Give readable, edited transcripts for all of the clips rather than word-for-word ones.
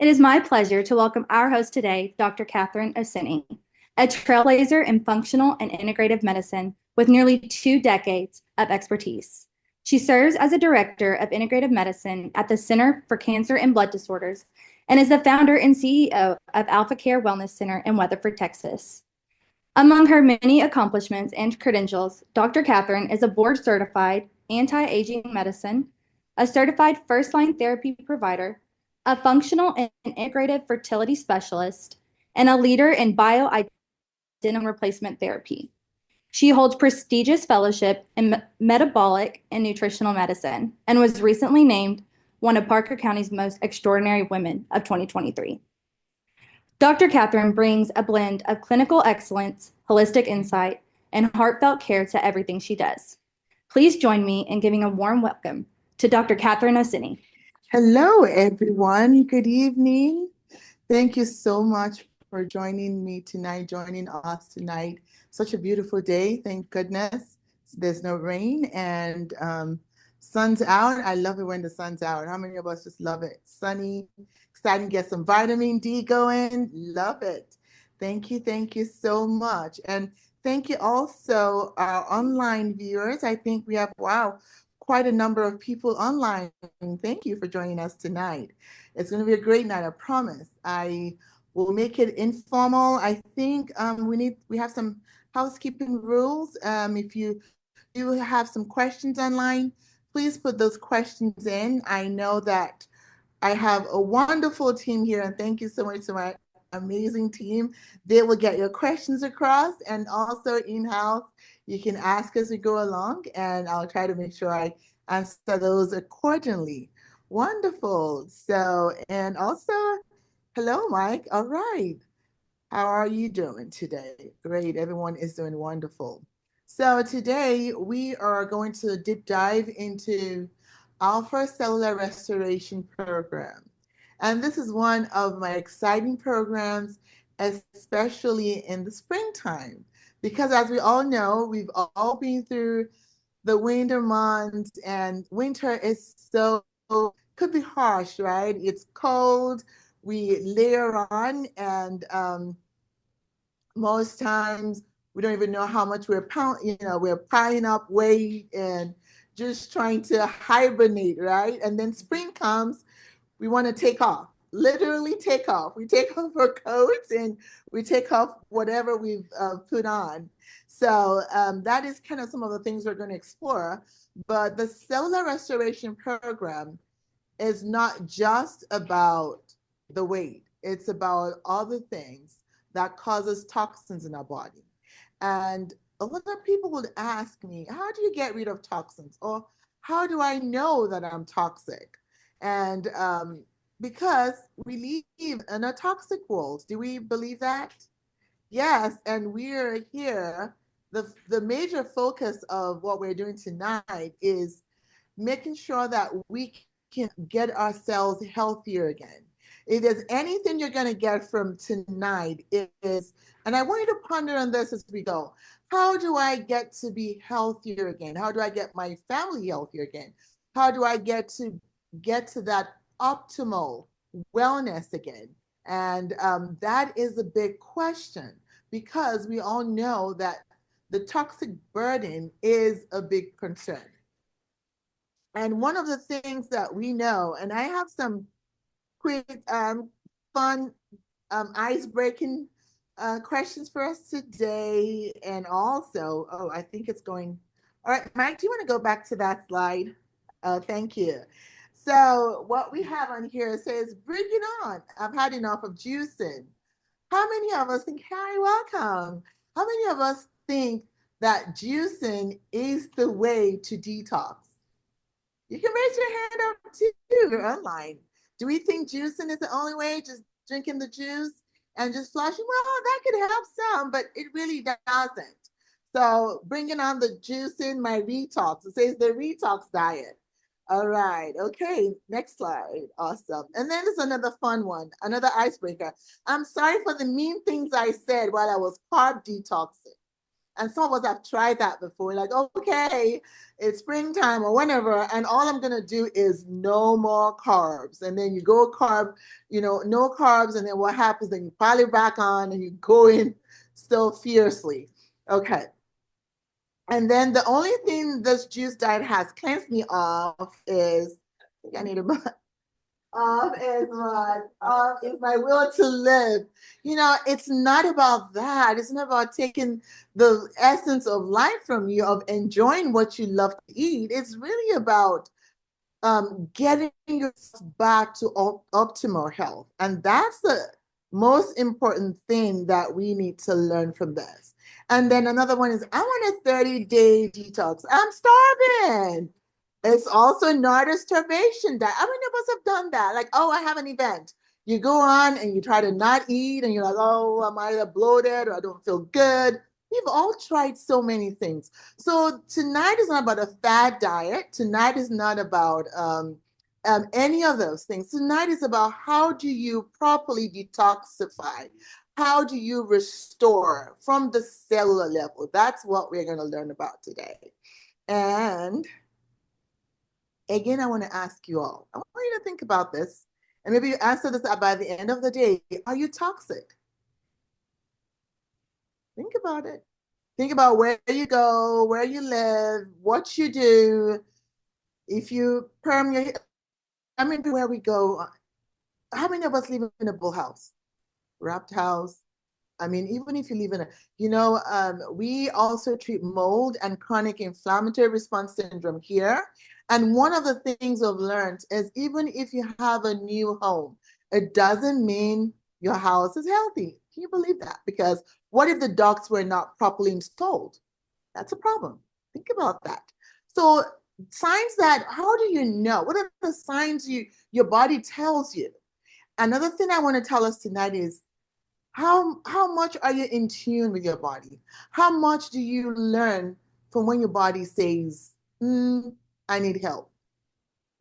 It is my pleasure to welcome our host today, Dr. Catherine Osini, a trailblazer in functional and integrative medicine with nearly 2 decades of expertise. She serves as a director of integrative medicine at the Center for Cancer and Blood Disorders and is the founder and CEO of Alpha Care Wellness Center in Weatherford, Texas. Among her many accomplishments and credentials, Dr. Catherine is a board certified anti-aging medicine, a certified first-line therapy provider, a functional and integrative fertility specialist, and a leader in bioidentical replacement therapy. She holds prestigious fellowship in metabolic and nutritional medicine and was recently named one of Parker County's most extraordinary women of 2023. Dr. Catherine brings a blend of clinical excellence, holistic insight, and heartfelt care to everything she does. Please join me in giving a warm welcome to Dr. Catherine Osini. Hello, everyone. Good evening. Thank you so much for joining us tonight. Such a beautiful day. Thank goodness there's no rain and sun's out. I love it when the sun's out. How many of us just love it? Sunny, exciting to get some vitamin D going. Love it. Thank you. Thank you so much. And thank you also, our online viewers. I think we have, wow, quite a number of people online. Thank you for joining us tonight. It's going to be a great night, I promise. I will make it informal. I think we have some housekeeping rules. If you do have some questions online, please put those questions in. I know that I have a wonderful team here, and thank you so much to my amazing team. They will get your questions across, and also in-house, you can ask as we go along, and I'll try to make sure I answer those accordingly. Wonderful. So, and also, hello, Mike. All right. How are you doing today? Great. Everyone is doing wonderful. So today we are going to deep dive into Alpha Cellular Restoration Program. And this is one of my exciting programs, especially in the springtime, because as we all know, we've all been through the winter months, and winter is could be harsh, right? It's cold, we layer on, and most times we don't even know how much we're piling up weight and just trying to hibernate, right? And then spring comes, we want to take off, literally take off. We take off our coats and we take off whatever we've put on. So that is kind of some of the things we're going to explore. But the cellular restoration program is not just about the weight. It's about other things that causes toxins in our body. And a lot of people would ask me, how do you get rid of toxins? Or how do I know that I'm toxic? And because we live in a toxic world. Do we believe that? Yes, and we're here. The major focus of what we're doing tonight is making sure that we can get ourselves healthier again. If there's anything you're going to get from tonight, it is, and I want you to ponder on this as we go. How do I get to be healthier again? How do I get my family healthier again? How do I get to that optimal wellness again? And that is a big question because we all know that the toxic burden is a big concern. And one of the things that we know, and I have some quick, fun, ice-breaking questions for us today. And also, oh, I think it's going. All right, Mike, do you want to go back to that slide? Thank you. So what we have on here says, bring it on. I've had enough of juicing. How many of us think, hi, welcome? How many of us think that juicing is the way to detox? You can raise your hand up too online. Do we think juicing is the only way? Just drinking the juice and just flushing? Well, that could help some, but it really doesn't. So bringing on the juicing, my detox. It says the detox diet. All right. Okay. Next slide. Awesome. And then there's another fun one, another icebreaker. I'm sorry for the mean things I said while I was carb detoxing. And some of us have tried that before. Like, okay, it's springtime or whenever, and all I'm gonna do is no more carbs. And then you go carb, no carbs, and then what happens? Then you pile it back on and you go in so fiercely. Okay. And then the only thing this juice diet has cleansed me of is I think I need a is my will to live. It's not about that. It's not about taking the essence of life from you, of enjoying what you love to eat. It's really about getting yourself back to optimal health. And that's the most important thing that we need to learn from this. And then another one is I want a 30-day detox. I'm starving. It's also not a starvation diet. How many of us have done that? Like, oh, I have an event. You go on and you try to not eat, and you're like, oh, I'm either bloated or I don't feel good. We've all tried so many things. So tonight is not about a fad diet. Tonight is not about any of those things. Tonight is about how do you properly detoxify? How do you restore from the cellular level? That's what we're going to learn about today. And again, I want to ask you all, I want you to think about this, and maybe you answer this by the end of the day. Are you toxic? Think about it. Think about where you go, where you live, what you do. If you perm your, I mean, where we go, how many of us live in a bull house, wrapped house? I mean, even if you live in we also treat mold and chronic inflammatory response syndrome here. And one of the things I've learned is even if you have a new home, it doesn't mean your house is healthy. Can you believe that? Because what if the ducts were not properly installed? That's a problem. Think about that. So signs that, how do you know? What are the signs your body tells you? Another thing I want to tell us tonight is how much are you in tune with your body? How much do you learn from when your body says, I need help.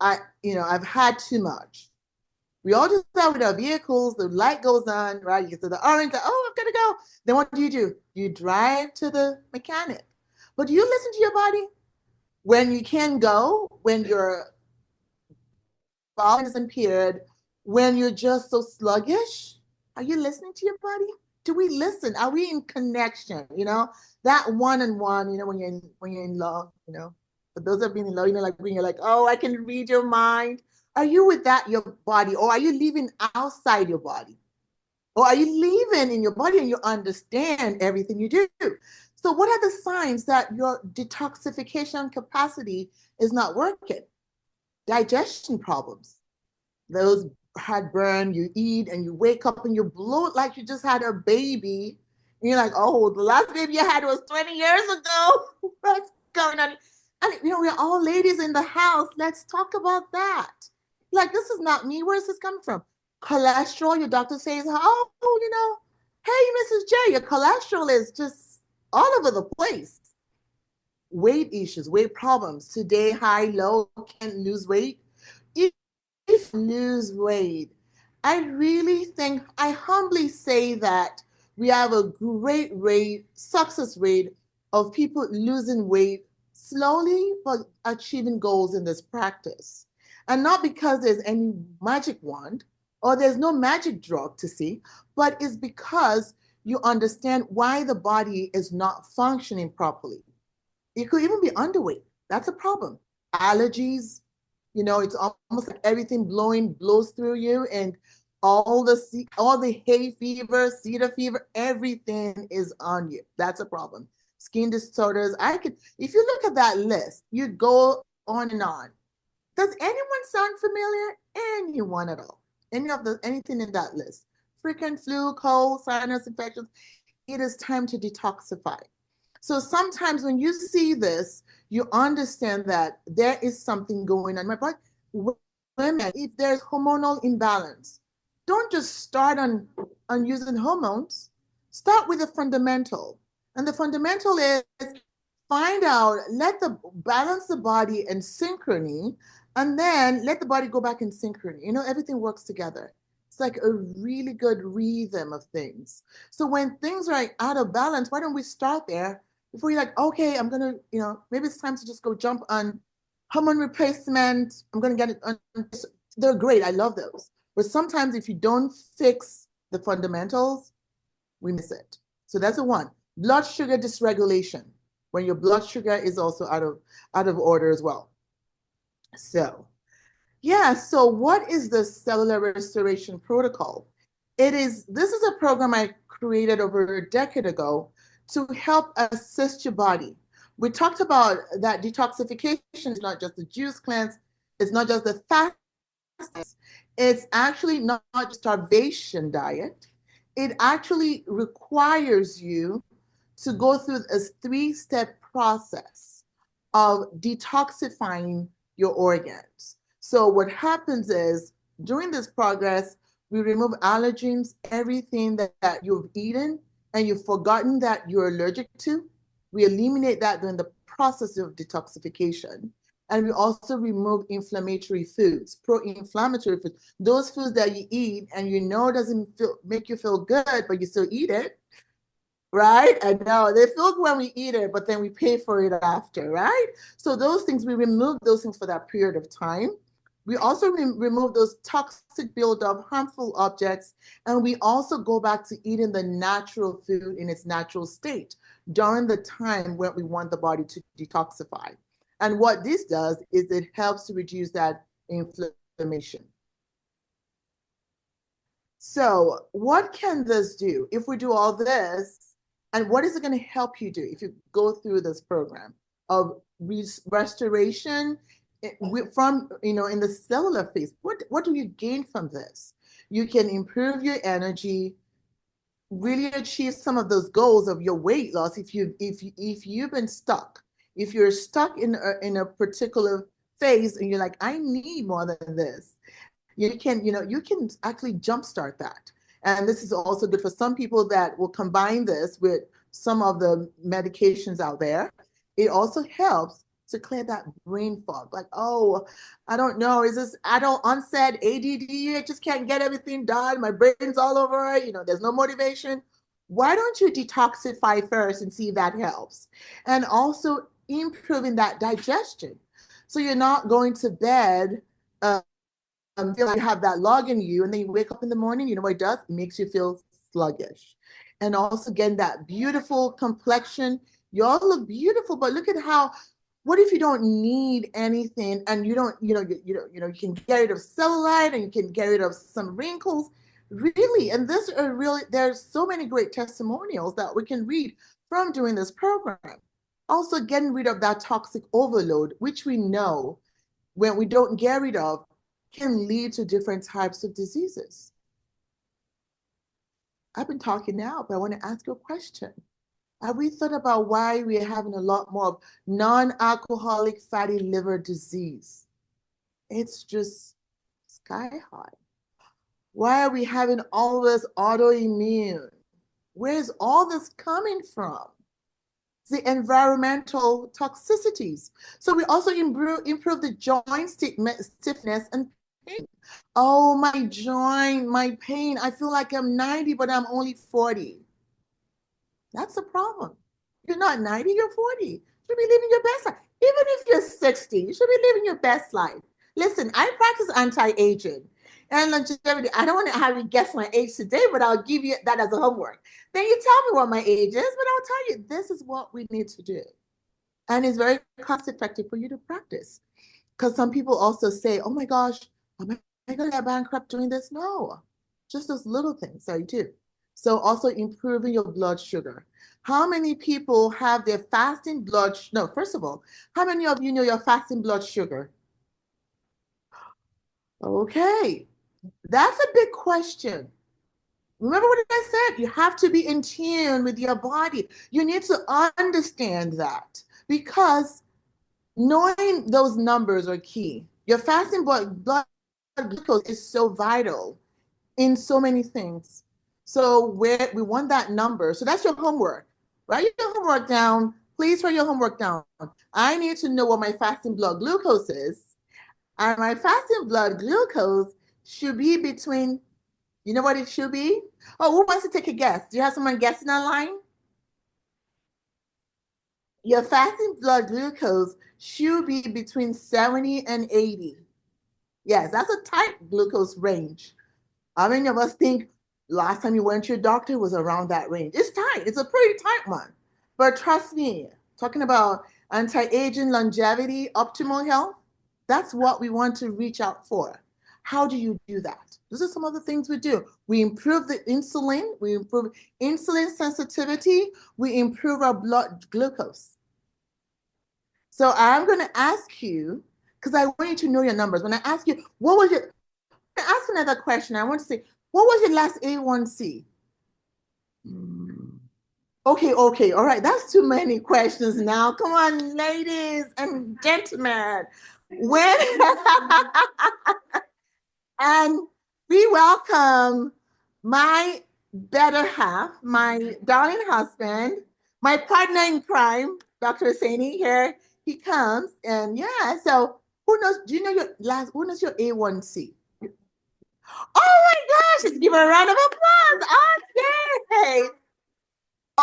I've had too much. We all do that with our vehicles. The light goes on, right? You get to the orange, like, oh, I've got to go. Then what do? You drive to the mechanic. But do you listen to your body? When you can go, when your volume is impaired, when you're just so sluggish, are you listening to your body? Do we listen? Are we in connection? That one-on-one, when you're in love, for those that have been in love, like when you're like, oh, I can read your mind. Are you with your body, or are you living outside your body? Or are you living in your body and you understand everything you do? So what are the signs that your detoxification capacity is not working? Digestion problems. Those heartburn, you eat and you wake up and you bloat like you just had a baby. And you're like, oh, the last baby you had was 20 years ago. What's going on? And we're all ladies in the house. Let's talk about that. Like, this is not me. Where's this coming from? Cholesterol, your doctor says, oh, hey, Mrs. J, your cholesterol is just all over the place. Weight issues, weight problems. Today, high, low, can't lose weight. If lose weight, I really think, I humbly say that we have a great success rate of people losing weight slowly, but achieving goals in this practice. And not because there's any magic wand or there's no magic drug to see, but it's because you understand why the body is not functioning properly. It could even be underweight. That's a problem. Allergies, it's almost like everything blows through you, and all the hay fever, cedar fever, everything is on you. That's a problem. Skin disorders. If you look at that list, you go on and on. Does anyone sound familiar? Anyone at all? Anything in that list? Frequent flu, cold, sinus infections. It is time to detoxify. So sometimes when you see this, you understand that there is something going on. My body, women, if there's hormonal imbalance, don't just start on using hormones. Start with the fundamental. And the fundamental is find out, balance the body in synchrony, and then let the body go back in synchrony. Everything works together. It's like a really good rhythm of things. So when things are out of balance, why don't we start there? before you're like, okay, I'm gonna, maybe it's time to just go jump on hormone replacement. I'm gonna get it on. They're great. I love those. But sometimes if you don't fix the fundamentals, we miss it. So that's a one. Blood sugar dysregulation, when your blood sugar is also out of order as well. So yeah, so what is the cellular restoration protocol? This is a program I created over a decade ago to help assist your body. We talked about that detoxification is not just the juice cleanse, it's not just the fast, it's actually not just starvation diet. It actually requires you to go through a three-step process of detoxifying your organs. So what happens is during this progress, we remove allergens, everything that you've eaten and you've forgotten that you're allergic to. We eliminate that during the process of detoxification. And we also remove inflammatory foods, pro-inflammatory foods, those foods that you eat and doesn't make you feel good, but you still eat it, right? I know they feel good when we eat it, but then we pay for it after, right? So those things, we remove those things for that period of time. We also remove those toxic buildup, harmful objects, and we also go back to eating the natural food in its natural state during the time when we want the body to detoxify. And what this does is it helps to reduce that inflammation. So what can this do? If we do all this, and what is it going to help you do if you go through this program of restoration from, in the cellular phase? What do you gain from this? You can improve your energy, really achieve some of those goals of your weight loss. If you've been stuck, if you're stuck in a particular phase and you're like, I need more than this, you can actually jumpstart that. And this is also good for some people that will combine this with some of the medications out there. It also helps to clear that brain fog. Like, oh, I don't know, is this adult onset ADD? I just can't get everything done. My brain's all over it. There's no motivation. Why don't you detoxify first and see if that helps? And also improving that digestion. So you're not going to bed feel like you have that log in you, and then you wake up in the morning, you know what it does? It makes you feel sluggish. And also getting that beautiful complexion. You all look beautiful, but look at what if you don't need anything and you don't, you can get rid of cellulite and you can get rid of some wrinkles, really. And there's so many great testimonials that we can read from doing this program. Also getting rid of that toxic overload, which we know when we don't get rid of, can lead to different types of diseases. I've been talking now, but I want to ask you a question. Have we thought about why we're having a lot more of non-alcoholic fatty liver disease? It's just sky high. Why are we having all this autoimmune? Where's all this coming from? The environmental toxicities. So we also improve the joint stiffness and pain. Oh, my joint, my pain. I feel like I'm 90, but I'm only 40. That's the problem. You're not 90, you're 40. You should be living your best life. Even if you're 60, you should be living your best life. Listen, I practice anti-aging and longevity. I don't want to have you guess my age today, but I'll give you that as a homework. Then you tell me what my age is, but I'll tell you this is what we need to do. And it's very cost effective for you to practice. Because some people also say, oh my gosh, am I going to get bankrupt doing this? No, just those little things that you do. So also improving your blood sugar. How many people have their fasting blood? No, first of all, how many of you know your fasting blood sugar? Okay, that's a big question. Remember what I said? You have to be in tune with your body. You need to understand that because knowing those numbers are key. Your fasting blood glucose is so vital in so many things. So we want that number. So that's your homework. Write your homework down. Please write your homework down. I need to know what my fasting blood glucose is. And my fasting blood glucose should be between, you know what it should be? Oh, who wants to take a guess? Do you have someone guessing online? Your fasting blood glucose should be between 70 and 80. Yes, that's a tight glucose range. How many of us think last time you went to your doctor was around that range? It's tight. It's a pretty tight one. But trust me, talking about anti-aging, longevity, optimal health, that's what we want to reach out for. How do you do that? These are some of the things we do. We improve the insulin, we improve insulin sensitivity, we improve our blood glucose. So I'm going to ask you, because I want you to know your numbers. When I ask you, what was your, ask another question. I want to say, what was your last A1C? Okay, okay, all right. That's too many questions now. Come on, ladies and gentlemen. When and we welcome my better half, my darling husband, my partner in crime, Dr. Hosseini. Here he comes, and yeah. So who knows? Do you know your last? Who knows your A1C? Oh my gosh! Let's give her a round of applause. Okay.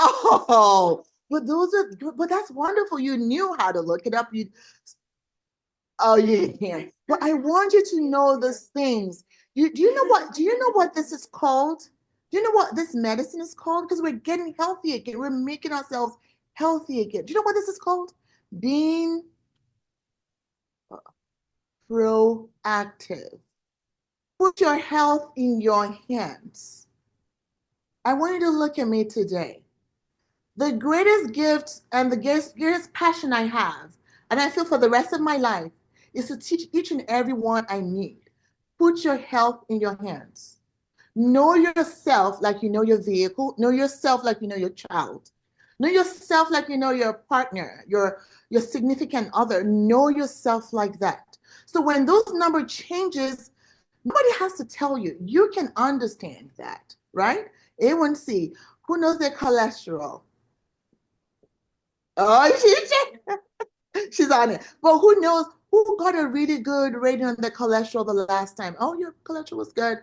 Oh, but those are good. But that's wonderful. You knew how to look it up. You, oh, you can. But I want you to know those things. Do you know what? Do you know what this is called? Do you know what this medicine is called? Because we're getting healthy again. We're making ourselves healthy again. Do you know what this is called? Being proactive. Put your health in your hands. I want you to look at me today. The greatest gift and the greatest passion I have, and I feel for the rest of my life, is to teach each and every one I meet. Put your health in your hands. Know yourself like you know your vehicle. Know yourself like you know your child. Know yourself like you know your partner, your significant other. Know yourself like that. So when those number changes, nobody has to tell you. You can understand that, right? A1C, who knows their cholesterol? Oh, she's on it. But who knows who got a really good rating on the cholesterol the last time? Oh, your cholesterol was good.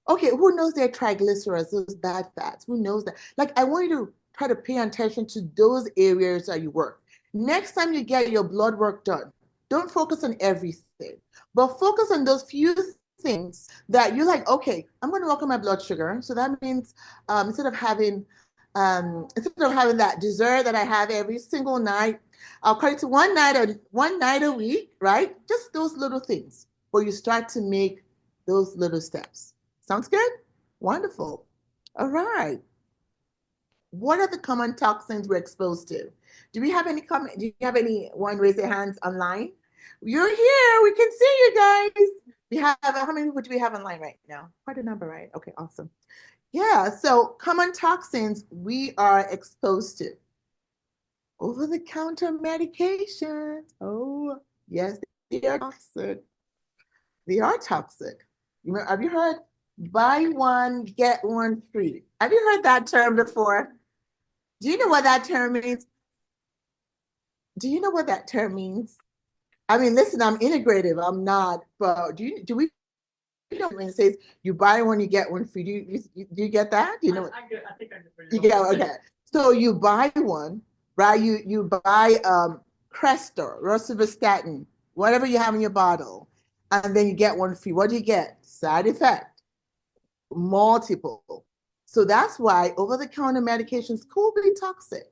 Okay, who knows their triglycerides, those bad fats? Who knows that? Like, I want you to try to pay attention to those areas that you work. Next time you get your blood work done, don't focus on everything, but focus on those few things that you're like, okay, I'm going to work on my blood sugar. So that means instead of having that dessert that I have every single night, I'll cut it to one night a week, right? Just those little things where you start to make those little steps. Sounds good? Wonderful. All right. What are the common toxins we're exposed to? Do we have any comment? Do you have anyone raise their hands online? You're here. We can see you guys. We have, how many people do we have online right now? Quite a number, right? Okay, awesome. Yeah, so common toxins we are exposed to. Over-the-counter medications. Oh, yes, they are toxic. They are toxic. Have you heard buy one, get one free? Have you heard that term before? Do you know what that term means? Do you know what that term means? I mean, listen, I'm integrative. I'm not, but do we when it says you buy one, you get one free? Do you get that? Do you know? I think I get. You get okay. So you buy one, right? You buy Crestor, rosuvastatin, whatever you have in your bottle, and then you get one free. What do you get? Side effect, multiple. So that's why over-the-counter medications could be toxic,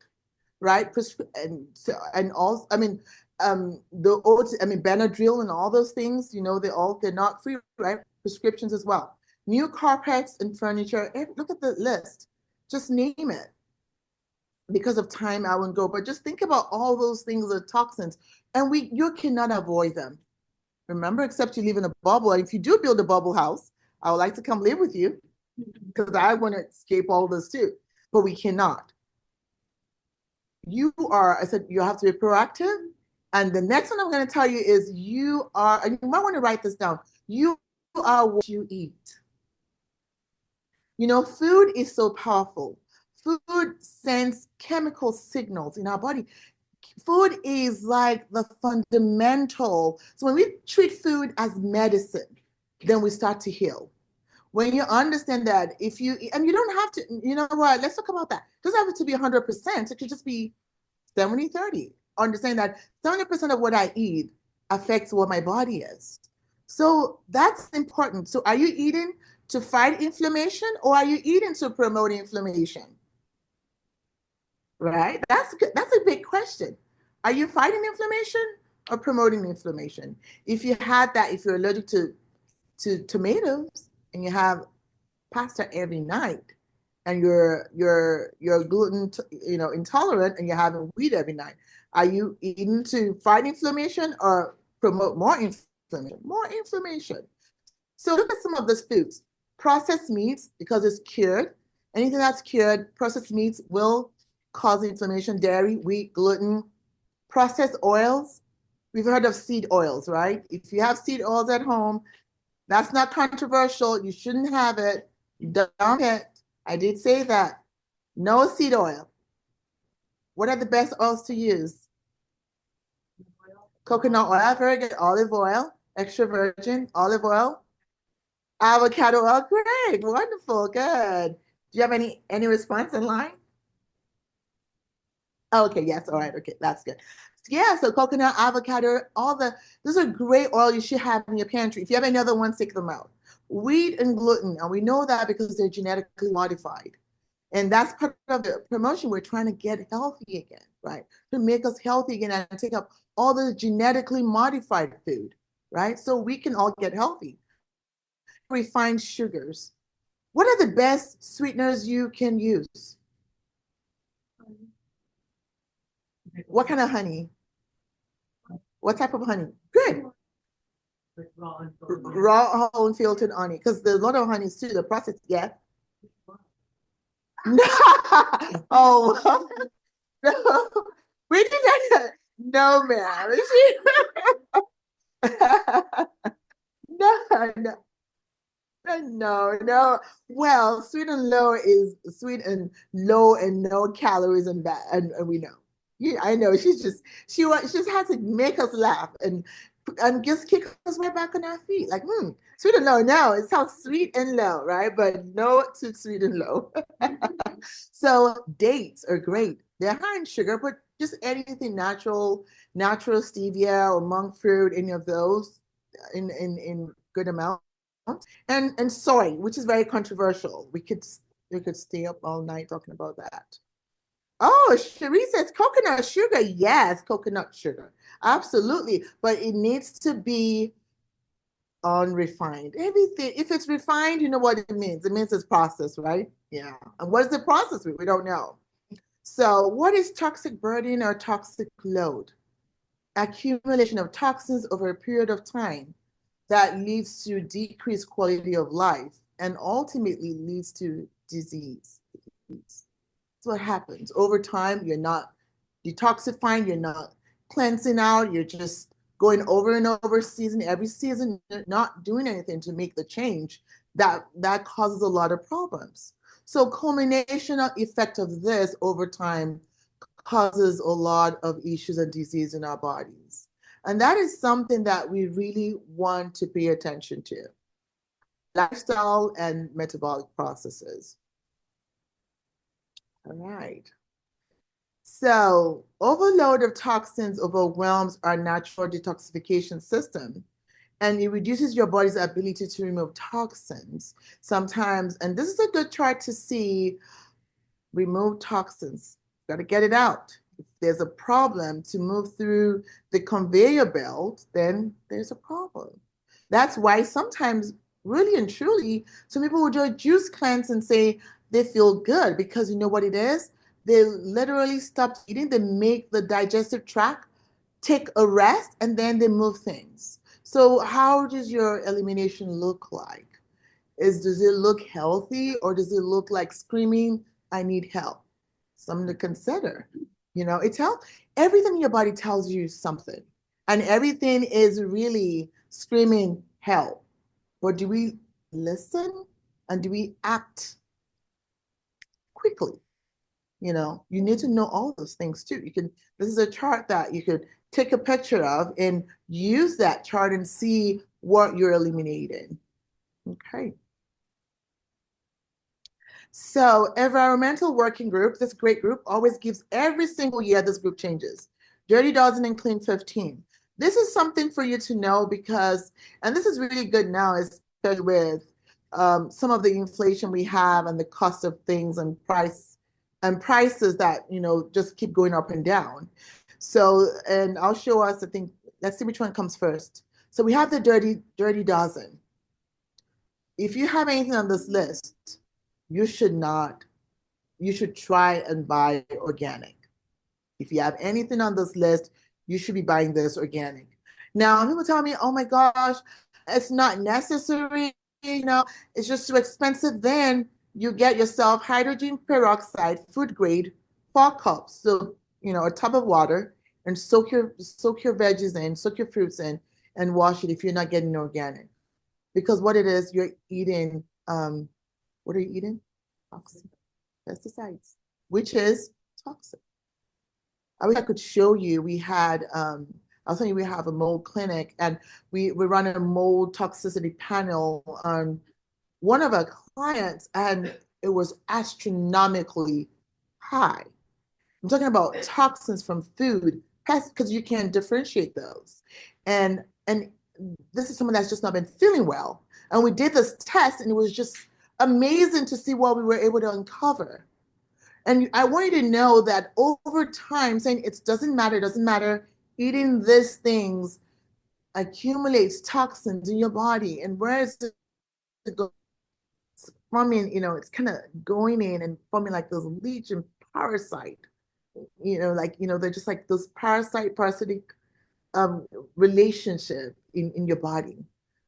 right? And so, and also, I mean, Benadryl and all those things, they're not free, right? Prescriptions as well. New carpets and furniture. Look at the list. Just name it. Because of time, I won't go, but just think about all those things are toxins, and you cannot avoid them. Remember, except you live in a bubble. And if you do build a bubble house, I would like to come live with you because I want to escape all this too. But we cannot. I said, you have to be proactive. And the next one I'm going to tell you is and you might want to write this down. You are what you eat. Food is so powerful. Food sends chemical signals in our body. Food is like the fundamental. So when we treat food as medicine, then we start to heal. When you understand that and you don't have to, you know what, let's talk about that. It doesn't have to be 100%. It could just be 70-30. Understand that 70% of what I eat affects what my body is. So that's important. So are you eating to fight inflammation or are you eating to promote inflammation? Right? That's good. That's a big question. Are you fighting inflammation or promoting inflammation? If you had that, if you're allergic to tomatoes and you have pasta every night and you're gluten intolerant and you're having wheat every night, are you eating to fight inflammation or promote more inflammation? More inflammation. So look at some of these foods. Processed meats, because it's cured. Anything that's cured, processed meats will cause inflammation. Dairy, wheat, gluten. Processed oils. We've heard of seed oils, right? If you have seed oils at home, that's not controversial. You shouldn't have it. You don't it. I did say that. No seed oil. What are the best oils to use? Coconut oil, very good. Olive oil, extra virgin olive oil. Avocado oil, great, wonderful, good. Do you have any response in line? Oh, okay, yes, all right, okay, that's good. Yeah, so coconut, avocado, those are great oil you should have in your pantry. If you have any other ones, take them out. Wheat and gluten, and we know that because they're genetically modified. And that's part of the promotion. We're trying to get healthy again, right? To make us healthy again and take up all the genetically modified food, right? So we can all get healthy. Refined sugars. What are the best sweeteners you can use? What kind of honey? What type of honey? Good. Raw, whole, and filtered honey. Because there's a lot of honeys too, the process, yeah. Oh, no. We did that. No, man. No, no. No. Well, sweet and low is sweet and low and no calories and bad, and we know. Yeah, I know. She just has to make us laugh and just kick us right back on our feet. Like, sweet and low. No, it sounds sweet and low, right? But no to sweet and low. So dates are great. They're high in sugar, but just anything natural stevia or monk fruit, any of those in good amount. And soy, which is very controversial. We could stay up all night talking about that. Oh, Cherie says coconut sugar. Yes, coconut sugar. Absolutely. But it needs to be unrefined. Everything, if it's refined, you know what it means. It means it's processed, right? Yeah. And what is the process? We don't know. So what is toxic burden or toxic load? Accumulation of toxins over a period of time that leads to decreased quality of life and ultimately leads to disease. That's what happens. Over time, you're not detoxifying, you're not cleansing out, you're just going over and over every season, you're not doing anything to make the change. That causes a lot of problems. So culmination effect of this over time causes a lot of issues and disease in our bodies. And that is something that we really want to pay attention to. Lifestyle and metabolic processes. All right. So overload of toxins overwhelms our natural detoxification system and it reduces your body's ability to remove toxins sometimes. And this is a good chart to see remove toxins. Got to get it out. If there's a problem to move through the conveyor belt, then there's a problem. That's why sometimes, really and truly, some people will do a juice cleanse and say they feel good because you know what it is? They literally stop eating, they make the digestive tract take a rest, and then they move things. So how does your elimination look like? Does it look healthy or does it look like screaming, I need help? Something to consider. It's health. Everything in your body tells you something. And everything is really screaming help. But do we listen and do we act quickly? You need to know all those things too. This is a chart that you could take a picture of and use that chart and see what you're eliminating. Okay. So, environmental working group, this great group, always gives every single year this group changes. Dirty Dozen and Clean 15. This is something for you to know because, and this is really good now, especially with some of the inflation we have and the cost of things and prices that just keep going up and down. So, and I'll show us. I think let's see which one comes first. So we have the Dirty Dozen. If you have anything on this list, you should not. You should try and buy organic. If you have anything on this list, you should be buying this organic. Now, people tell me, oh my gosh, it's not necessary, it's just too expensive. Then you get yourself hydrogen peroxide, food grade, 4 cups. So, a tub of water and soak your veggies in, soak your fruits in, and wash it if you're not getting organic. Because what it is, you're eating, what are you eating? Toxic pesticides, which is toxic. I wish I could show you. I was telling you we have a mold clinic and we run a mold toxicity panel on one of our clients and it was astronomically high. I'm talking about toxins from food, pests, because you can differentiate those. And this is someone that's just not been feeling well. And we did this test and it was just amazing to see what we were able to uncover. And I want you to know that over time, saying it doesn't matter, eating these things accumulates toxins in your body. And where is it going? It's forming, it's kind of going in and forming like those legion parasite, they're just like those parasitic relationship in your body.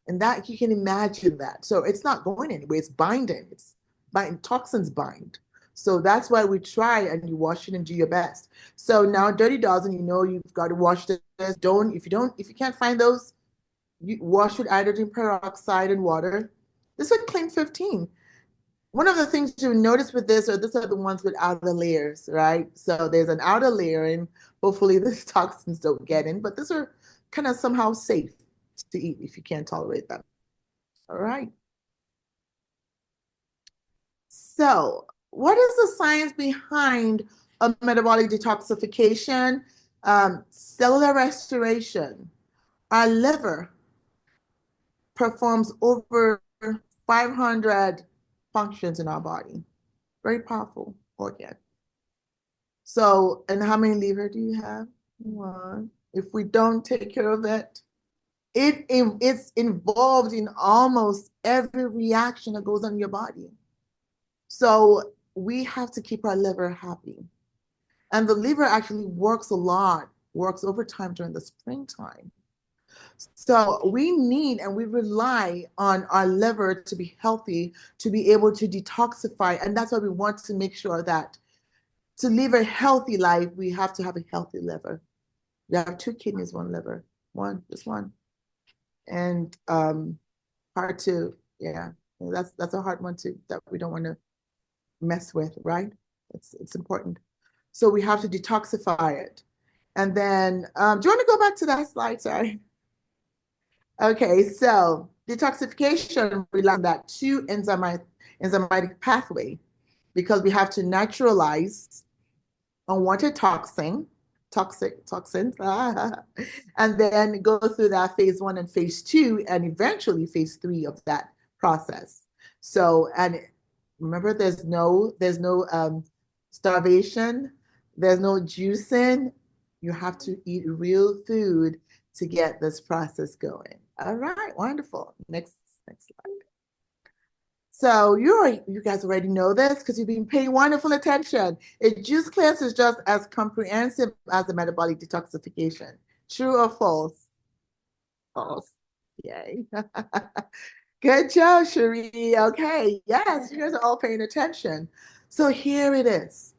And that you can imagine that. So it's not going anywhere, it's binding. Toxins bind. So that's why we try and you wash it and do your best. So now Dirty Dozen, you've got to wash this. If you can't find those, you wash with hydrogen peroxide and water. This would Clean 15. One of the things you notice with these are the ones with outer layers, right? So there's an outer layer and hopefully these toxins don't get in, but these are kind of somehow safe to eat if you can't tolerate them. All right. So what is the science behind a metabolic detoxification? Cellular restoration. Our liver performs over 500 functions in our body. Very powerful organ. So, and how many liver do you have? One. If we don't take care of it, it's involved in almost every reaction that goes on in your body. So we have to keep our liver happy. And the liver actually works a lot, works overtime during the springtime. So we need and we rely on our liver to be healthy, to be able to detoxify. And that's why we want to make sure that to live a healthy life, we have to have a healthy liver. You have 2 kidneys, 1 liver, just one. And hard to, yeah, that's a hard one that we don't want to mess with, right? It's important. So we have to detoxify it. And then, do you want to go back to that slide? Sorry. Okay, so detoxification relies on that 2 enzymatic pathway because we have to neutralize unwanted toxins, and then go through that phase 1 and phase 2, and eventually phase 3 of that process. So, and remember, there's no starvation, there's no juicing. You have to eat real food to get this process going. All right, wonderful. Next slide. So you guys already know this because you've been paying wonderful attention. A juice cleanse is just as comprehensive as the metabolic detoxification. True or false? False. Yay. Good job, Cherie. Okay, yes, you guys are all paying attention. So here it is.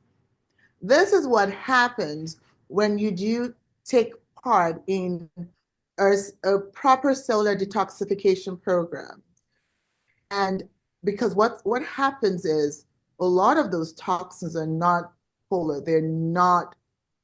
This is what happens when you do take part in a proper cellular detoxification program. And because what happens is a lot of those toxins are not polar, they're not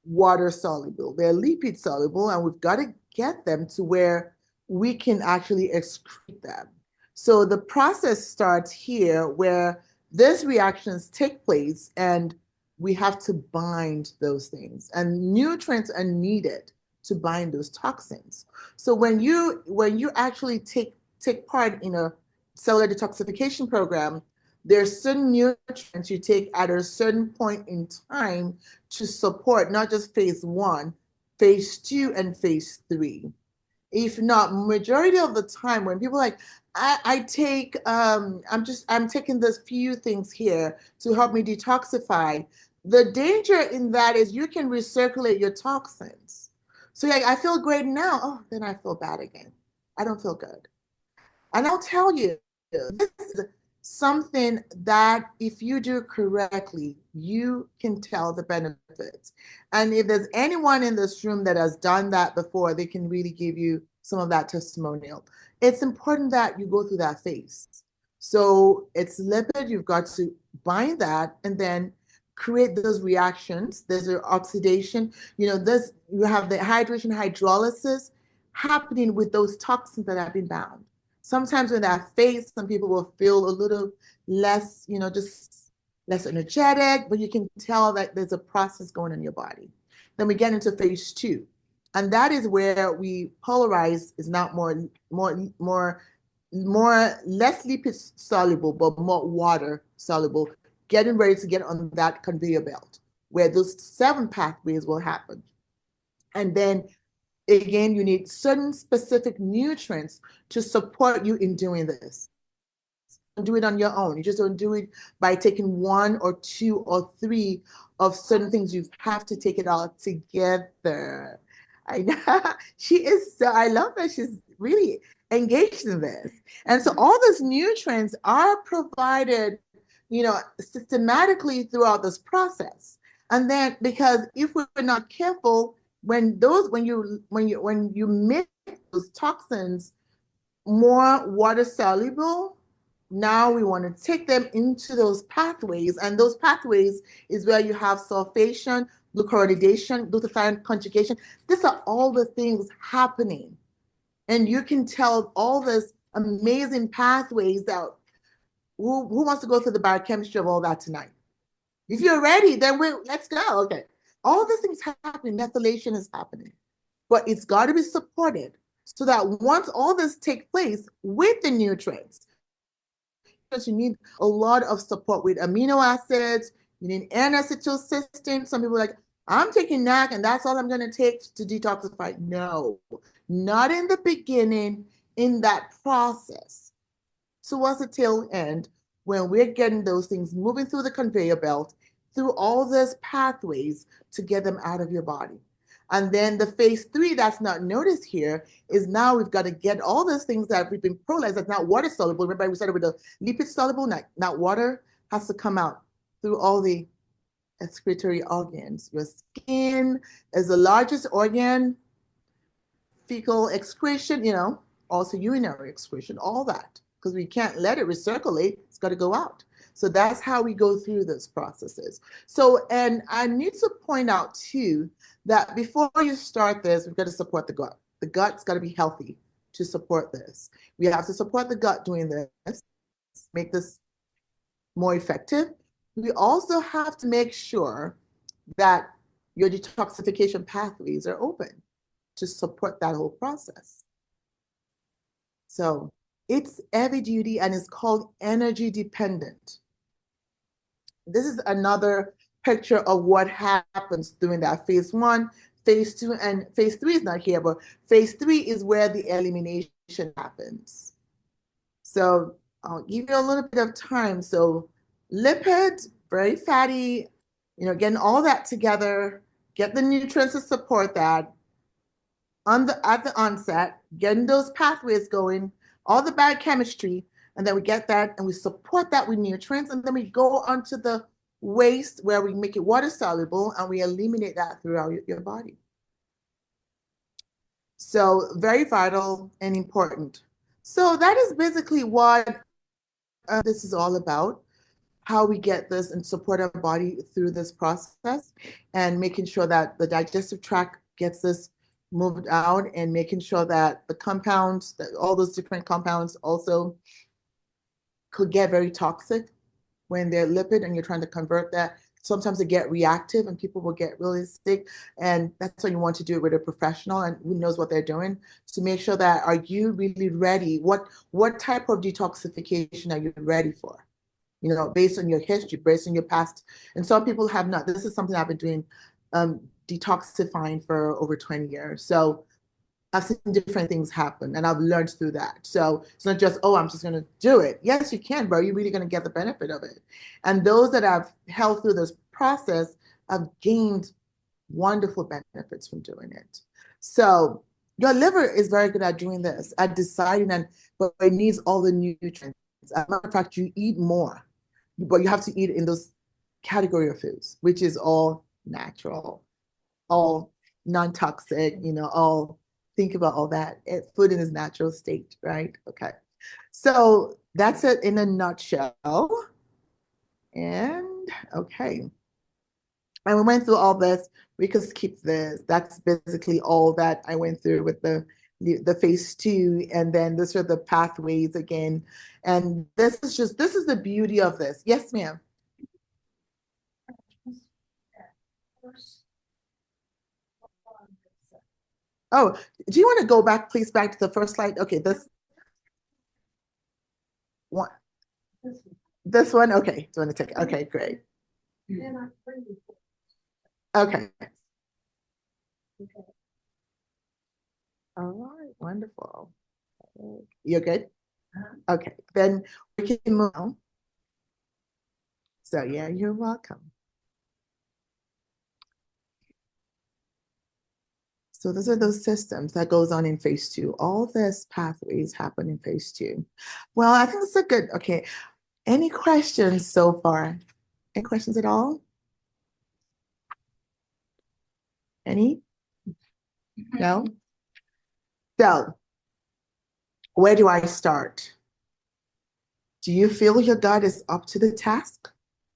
water soluble, they're lipid soluble, and we've got to get them to where we can actually excrete them. So the process starts here where These reactions take place and we have to bind those things, and nutrients are needed to bind those toxins. So when you actually take part in a cellular detoxification program, there's certain nutrients you take at a certain point in time to support not just phase one, phase two, and phase three. If not, majority of the time when people are like, I take I'm taking this few things here to help me detoxify. The danger in that is you can recirculate your toxins. So like I feel great now. Oh, then I feel bad again. I don't feel good. And I'll tell you, this is something that if you do correctly, you can tell the benefits. And if there's anyone in this room that has done that before, they can really give you some of that testimonial. It's important that you go through that phase. So it's lipid, you've got to bind that and then create those reactions. There's an oxidation, this you have the hydration hydrolysis happening with those toxins that have been bound. Sometimes when that fades, some people will feel a little less, just less energetic, but you can tell that there's a process going on in your body. Then we get into phase two. And that is where we polarize is not less lipid soluble, but more water soluble, getting ready to get on that conveyor belt where those 7 pathways will happen. And then again, you need certain specific nutrients to support you in doing this. Don't do it on your own. You just don't do it by taking 1 or 2 or 3 of certain things. You have to take it all together. I know she is so, I love that she's really engaged in this. And so all those nutrients are provided, systematically throughout this process. And then because if we're not careful, when you mix those toxins more water soluble, now we want to take them into those pathways, and those pathways is where you have sulfation, glucuronidation, glutathione conjugation. These are all the things happening, and you can tell all this amazing pathways that who wants to go through the biochemistry of all that tonight? If you're ready, then let's go. Okay. All these things happening, methylation is happening, but it's got to be supported so that once all this takes place with the nutrients, you need a lot of support with amino acids, you need N-acetylcysteine. Some people are like, I'm taking NAC and that's all I'm going to take to detoxify. No, not in the beginning, in that process. So what's the tail end when we're getting those things moving through the conveyor belt, through all those pathways to get them out of your body. And then the phase 3 that's not noticed here is now we've got to get all those things that we've been prolazed that's not water soluble. Remember we started with the lipid soluble, not water, has to come out through all the excretory organs. Your skin is the largest organ, fecal excretion, also urinary excretion, all that. Because we can't let it recirculate, it's got to go out. So that's how we go through those processes. So, and I need to point out too, that before you start this, we've got to support the gut. The gut's got to be healthy to support this. We have to support the gut doing this, make this more effective. We also have to make sure that your detoxification pathways are open to support that whole process. So it's heavy duty and it's called energy dependent. This is another picture of what happens during that phase 1, phase 2, and phase 3 is not here, but phase 3 is where the elimination happens. So I'll give you a little bit of time. So lipid, very fatty, getting all that together, get the nutrients to support that at the onset, getting those pathways going, all the biochemistry, and then we get that and we support that with nutrients, and then we go onto the waste where we make it water soluble and we eliminate that throughout your body. So very vital and important. So that is basically what this is all about, how we get this and support our body through this process and making sure that the digestive tract gets this moved out and making sure that the compounds, that all those different compounds also could get very toxic when they're lipid and you're trying to convert that. Sometimes they get reactive and people will get really sick. And that's when you want to do it with a professional and who knows what they're doing to make sure that are you really ready? What type of detoxification are you ready for? You know, based on your history, based on your past. And some people have not. This is something I've been doing, detoxifying for over 20 years. So I've seen different things happen and I've learned through that. So it's not just, oh, I'm just going to do it. Yes, you can, bro. You're really going to get the benefit of it. And those that have held through this process have gained wonderful benefits from doing it. So your liver is very good at doing this, at deciding, but it needs all the nutrients. As a matter of fact, you eat more, but you have to eat in those category of foods, which is all natural, all non-toxic, all think about all that. Food in its natural state, right? Okay. So that's it in a nutshell. And okay. And we went through all this. We could skip this. That's basically all that I went through with the phase 2. And then this are the pathways again. And this is the beauty of this. Yes, ma'am. Oh, do you want to go back, please, back to the first slide? Okay, this one. This one? Okay, do you want to take it? Okay, great. Okay. All right, wonderful. You're good? Okay, then we can move on. So yeah, you're welcome. So those are those systems that goes on in phase 2. All this pathways happen in phase 2. Well, I think it's a good, okay. Any questions so far? Any questions at all? Any? No? So, where do I start? Do you feel your gut is up to the task?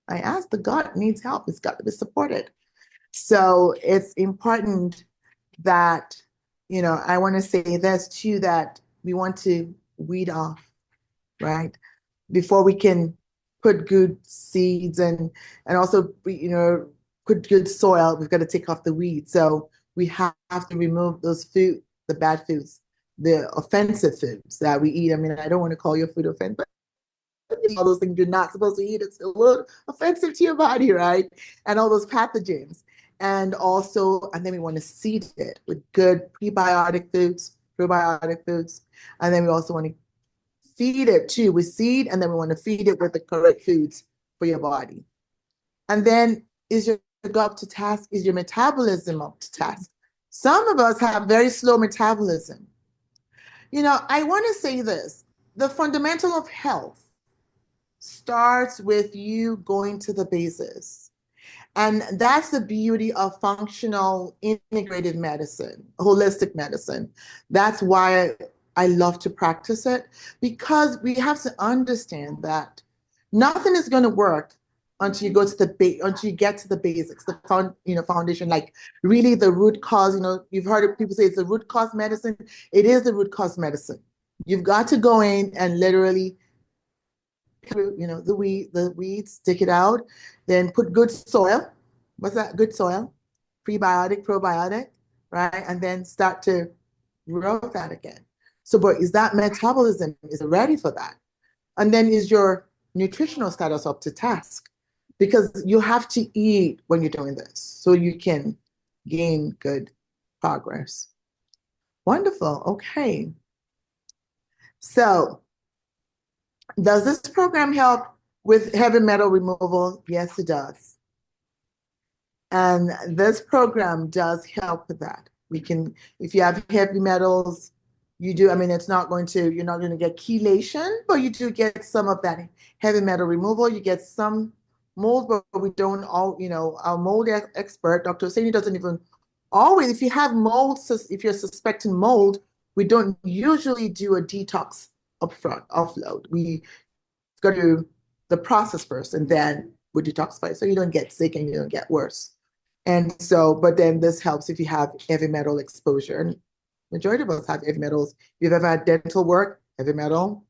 I asked, the gut needs help. It's got to be supported. So it's important that, I want to say this too, that we want to weed off, right? Before we can put good seeds and also, put good soil, we've got to take off the weeds. So we have to remove those the bad foods, the offensive foods that we eat. I mean, I don't want to call your food offensive, but all those things you're not supposed to eat, it's a little offensive to your body, right? And all those pathogens. And then we want to seed it with good prebiotic foods, probiotic foods. And then we also want to feed it too with seed, and then we want to feed it with the correct foods for your body. And then is your gut up to task? Is your metabolism up to task? Some of us have very slow metabolism. I want to say this, the fundamental of health starts with you going to the basis. And that's the beauty of functional integrated medicine, holistic medicine. That's why I love to practice it, because we have to understand that nothing is going to work until you until you get to the basics, the foundation, like really the root cause. You've heard people say it's the root cause medicine. It is the root cause medicine. You've got to go in and literally, the weeds, take it out, then put good soil. What's that? Good soil, prebiotic, probiotic, right? And then start to grow that again. So, but is that metabolism, is it ready for that? And then is your nutritional status up to task? Because you have to eat when you're doing this so you can gain good progress. Wonderful. Okay. So, does this program help with heavy metal removal? Yes, it does. And this program does help with that. If you have heavy metals, you're not going to get chelation, but you do get some of that heavy metal removal. You get some mold, but we don't our mold expert, Dr. Hosseini, doesn't even always, if you have mold, if you're suspecting mold, we don't usually do a detox upfront, offload. We go to the process first and then we detoxify so you don't get sick and you don't get worse. And so, but then this helps if you have heavy metal exposure. And majority of us have heavy metals. If you've ever had dental work, heavy metal.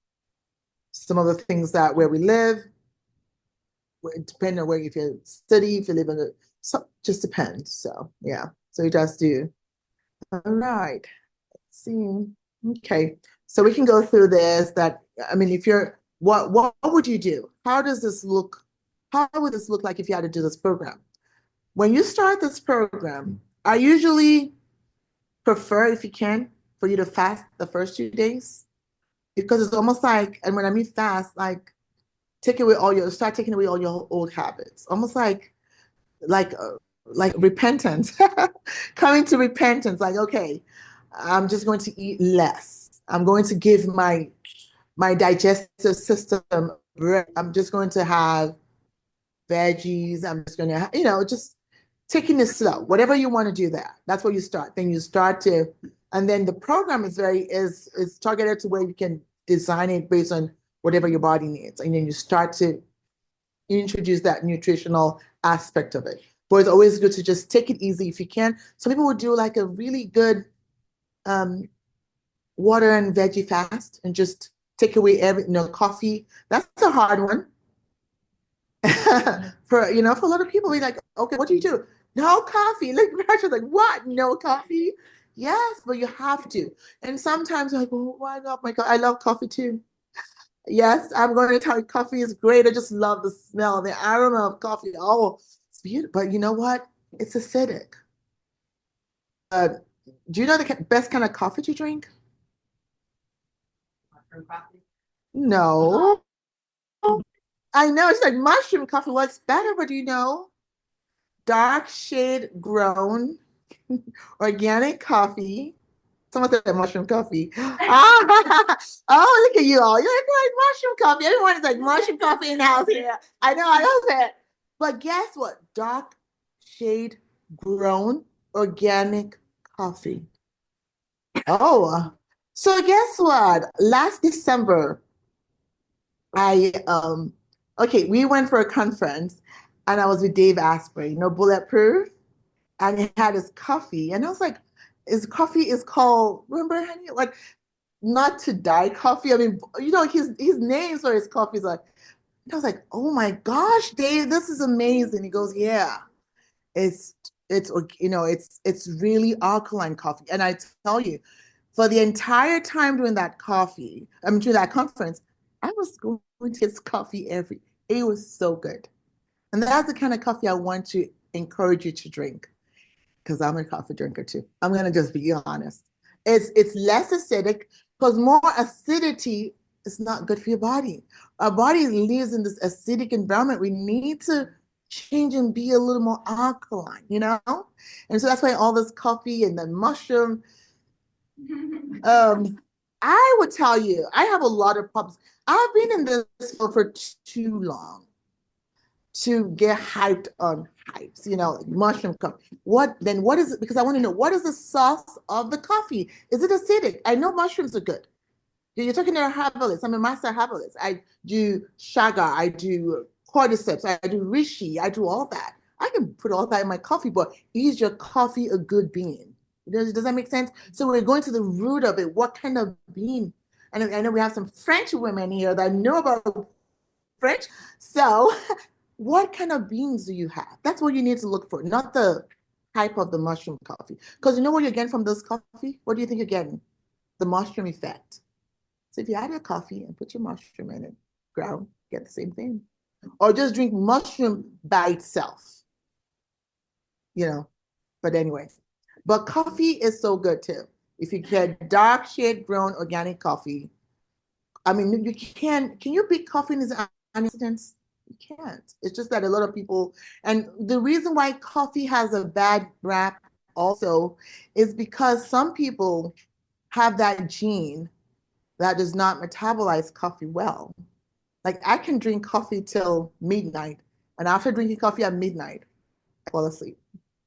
Some of the things that where we live, depending on where, if you're city, if you live in a, so just depends. So yeah, so it does do. All right, let's see. Okay, so we can go through this. That I mean, if you're, what would you do? How does this look? How would this look like if you had to do this program? When you start this program, I usually prefer, if you can, for you to fast the first 2 days because it's almost like, and when I mean fast, like start taking away all your old habits, almost like uh, like repentance, coming to repentance. Like, okay, I'm just going to eat less. I'm going to give my digestive system. I'm just going to have veggies. I'm just going to, just taking it slow. Whatever you want to do, that's where you start. Then you start to, and then the program is targeted to where you can design it based on whatever your body needs, and then you start to introduce that nutritional aspect of it. But it's always good to just take it easy if you can. Some people would do like a really good water and veggie fast and just take away coffee. That's a hard one. For for a lot of people, be like, okay, what do you do? No coffee. Like Rachel's like, what? No coffee? Yes, but you have to. And sometimes you're like, oh, why not? My God, I love coffee too. Yes, I'm going to tell you, coffee is great. I just love the smell, the aroma of coffee. Oh, it's beautiful. But you know what? It's acidic. Uh, do you know the best kind of coffee to drink? Mushroom coffee. No. I know it's like mushroom coffee works better, but dark shade grown organic coffee. Someone said mushroom coffee. Ah, oh, look at you all. You're like, mushroom coffee. Everyone is like mushroom coffee in the house here. I know, I love it. But guess what? Dark shade grown organic coffee. Oh, so guess what? Last December, I okay, we went for a conference and I was with Dave Asprey, Bulletproof, and he had his coffee, and I was like, his coffee is called, remember, honey, like not to die coffee. I mean, his names for his coffee is like, I was like, oh my gosh, Dave, this is amazing. He goes, yeah, it's it's really alkaline coffee. And I tell you, for the entire time during that conference, I was going to his coffee it was so good. And that's the kind of coffee I want to encourage you to drink because I'm a coffee drinker too. I'm gonna just be honest. It's less acidic because more acidity is not good for your body. Our body lives in this acidic environment. We need to change and be a little more alkaline, And so that's why all this coffee and the mushroom. I would tell you, I have a lot of problems. I've been in this field for too long to get hyped on hypes, like mushroom coffee. What is it? Because I want to know, what is the sauce of the coffee? Is it acidic? I know mushrooms are good. You're talking to a herbalist. I'm a master herbalist. I do shaga, I do cordyceps, I do reishi, I do all that. I can put all that in my coffee, but is your coffee a good bean? Does that make sense? So we're going to the root of it. What kind of bean? And I know we have some French women here that know about French. So what kind of beans do you have? That's what you need to look for, not the type of the mushroom coffee. Because you know what you're getting from this coffee? What do you think you're getting? The mushroom effect. So if you add your coffee and put your mushroom in it, ground, get the same thing. Or just drink mushroom by itself, But anyway, but coffee is so good too. If you get dark shade grown organic coffee, I mean, can you beat coffee in its antioxidants? You can't. It's just that a lot of people, and the reason why coffee has a bad rap also is because some people have that gene that does not metabolize coffee well. Like I can drink coffee till midnight, and after drinking coffee at midnight, I fall asleep.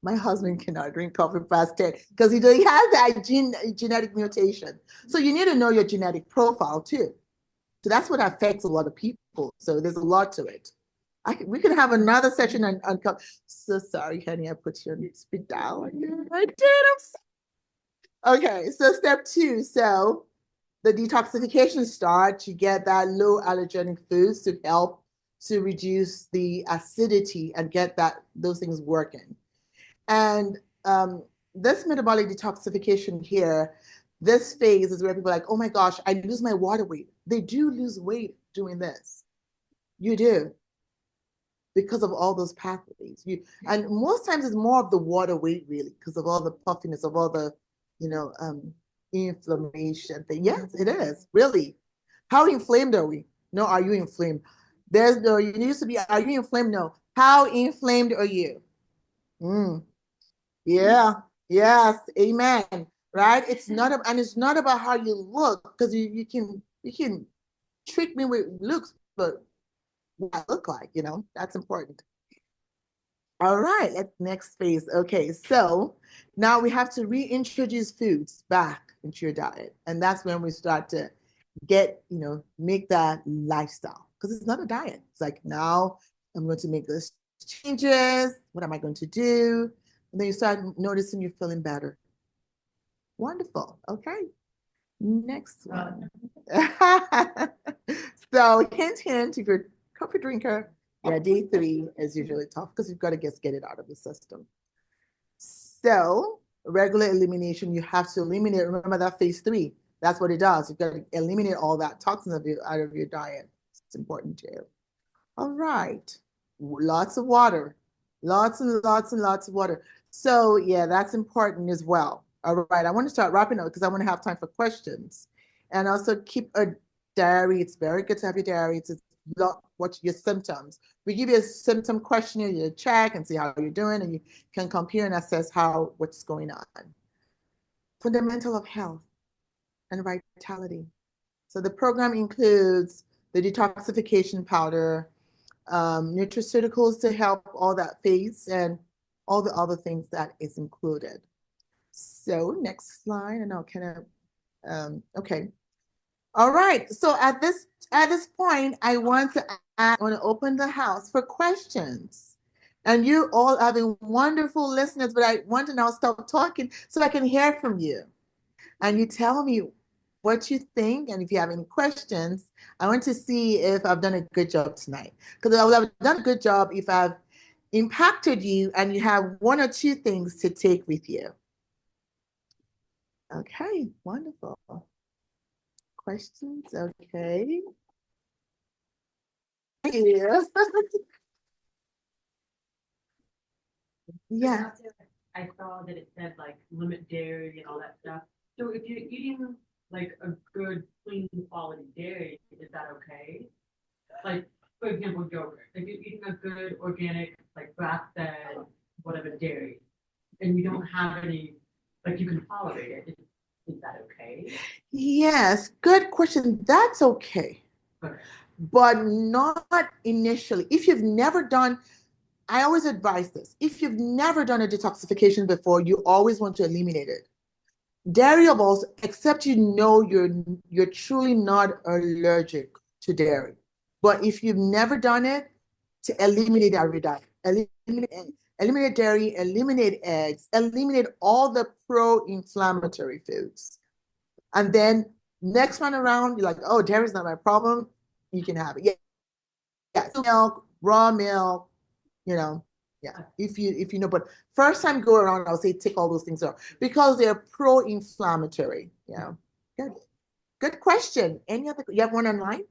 My husband cannot drink coffee past 10 because he doesn't have that genetic mutation. So you need to know your genetic profile too. So that's what affects a lot of people. So there's a lot to it. We could have another session on so sorry, honey, I put you on speed dial. I did. Okay, so step 2. So the detoxification starts. You get that low allergenic foods to help to reduce the acidity and get those things working. And this metabolic detoxification here, this phase is where people are like, oh my gosh, I lose my water weight. They do lose weight doing this. You do. Because of all those pathways. And most times it's more of the water weight, really, because of all the puffiness, of all the, inflammation thing. Yes, it is, really. How inflamed are we? No, are you inflamed? There's no, you used to be, are you inflamed? No. How inflamed are you? Yeah, yes, amen. Right? It's not and it's not about how you look, because you can trick me with looks, but what I look like, that's important. All right, next phase. Okay, so now we have to reintroduce foods back into your diet. And that's when we start to make that lifestyle, because it's not a diet. It's like, now I'm going to make those changes. What am I going to do? And then you start noticing you're feeling better. Wonderful. Okay, next one. So hint, hint, if you're a coffee drinker, yeah, day 3 is usually tough because you've got to get it out of the system. So regular elimination, you have to eliminate. Remember that phase 3. That's what it does. You've got to eliminate all that toxins out of your diet. It's important too. All right. Lots of water. Lots and lots and lots of water. So yeah, that's important as well. All right. I want to start wrapping up because I want to have time for questions. And also keep a diary. It's very good to have your diary. It's what your symptoms. We give you a symptom questionnaire, you check and see how you're doing, and you can compare and assess what's going on. Fundamental of health and vitality. So the program includes the detoxification powder, nutraceuticals to help all that phase, and all the other things that is included. So next slide, and I'll kind of, okay. All right, so at this point, I want to open the house for questions. And you all have been wonderful listeners, but I want to now stop talking so I can hear from you. And you tell me what you think, and if you have any questions. I want to see if I've done a good job tonight. Because I would have done a good job if I've impacted you and you have 1 or 2 things to take with you. Okay, wonderful. Questions? Okay. Yeah. Yeah. I saw that it said like limit dairy and all that stuff. So if you're eating like a good clean quality dairy, is that okay? Like, for example, yogurt. If you're eating a good organic, like grass-fed, whatever dairy, and you don't have any, like you can tolerate it, is that okay? Yes, good question. That's okay. Okay. But not initially. If you've never done, I always advise this. If you've never done a detoxification before, you always want to eliminate it. Dairyable, except you're truly not allergic to dairy. But if you've never done it, to eliminate it out of your diet. Eliminate dairy, eliminate eggs, eliminate all the pro-inflammatory foods. And then next one around, you're like, oh, dairy's not my problem. You can have it. Yeah. Milk, raw milk, yeah. If you know, but first time go around, I'll say take all those things out because they're pro-inflammatory. Yeah. Good question. Any other? You have one online?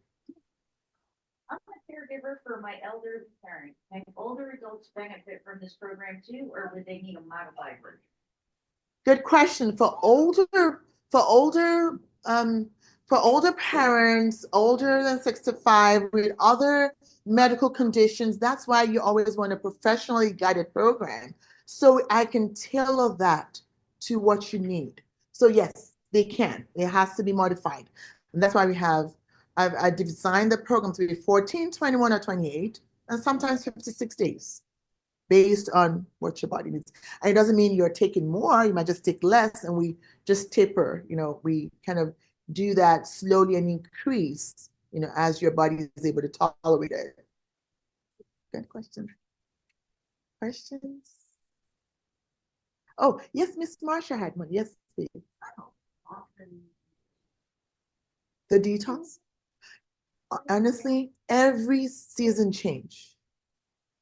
I'm a caregiver for my elderly parents. Can older adults benefit from this program too, or would they need a modified version? Good question. For older parents, older than 65, with other medical conditions, that's why you always want a professionally guided program. So I can tailor that to what you need. So yes, they can. It has to be modified. And that's why I've designed the program to be 14, 21, or 28, and sometimes 56 days, based on what your body needs. And it doesn't mean you're taking more, you might just take less, and we just taper, we kind of do that slowly and increase, as your body is able to tolerate it. Good question. Questions? Oh, yes, Miss Marsha had one. Yes, please. The detox? Honestly, every season change.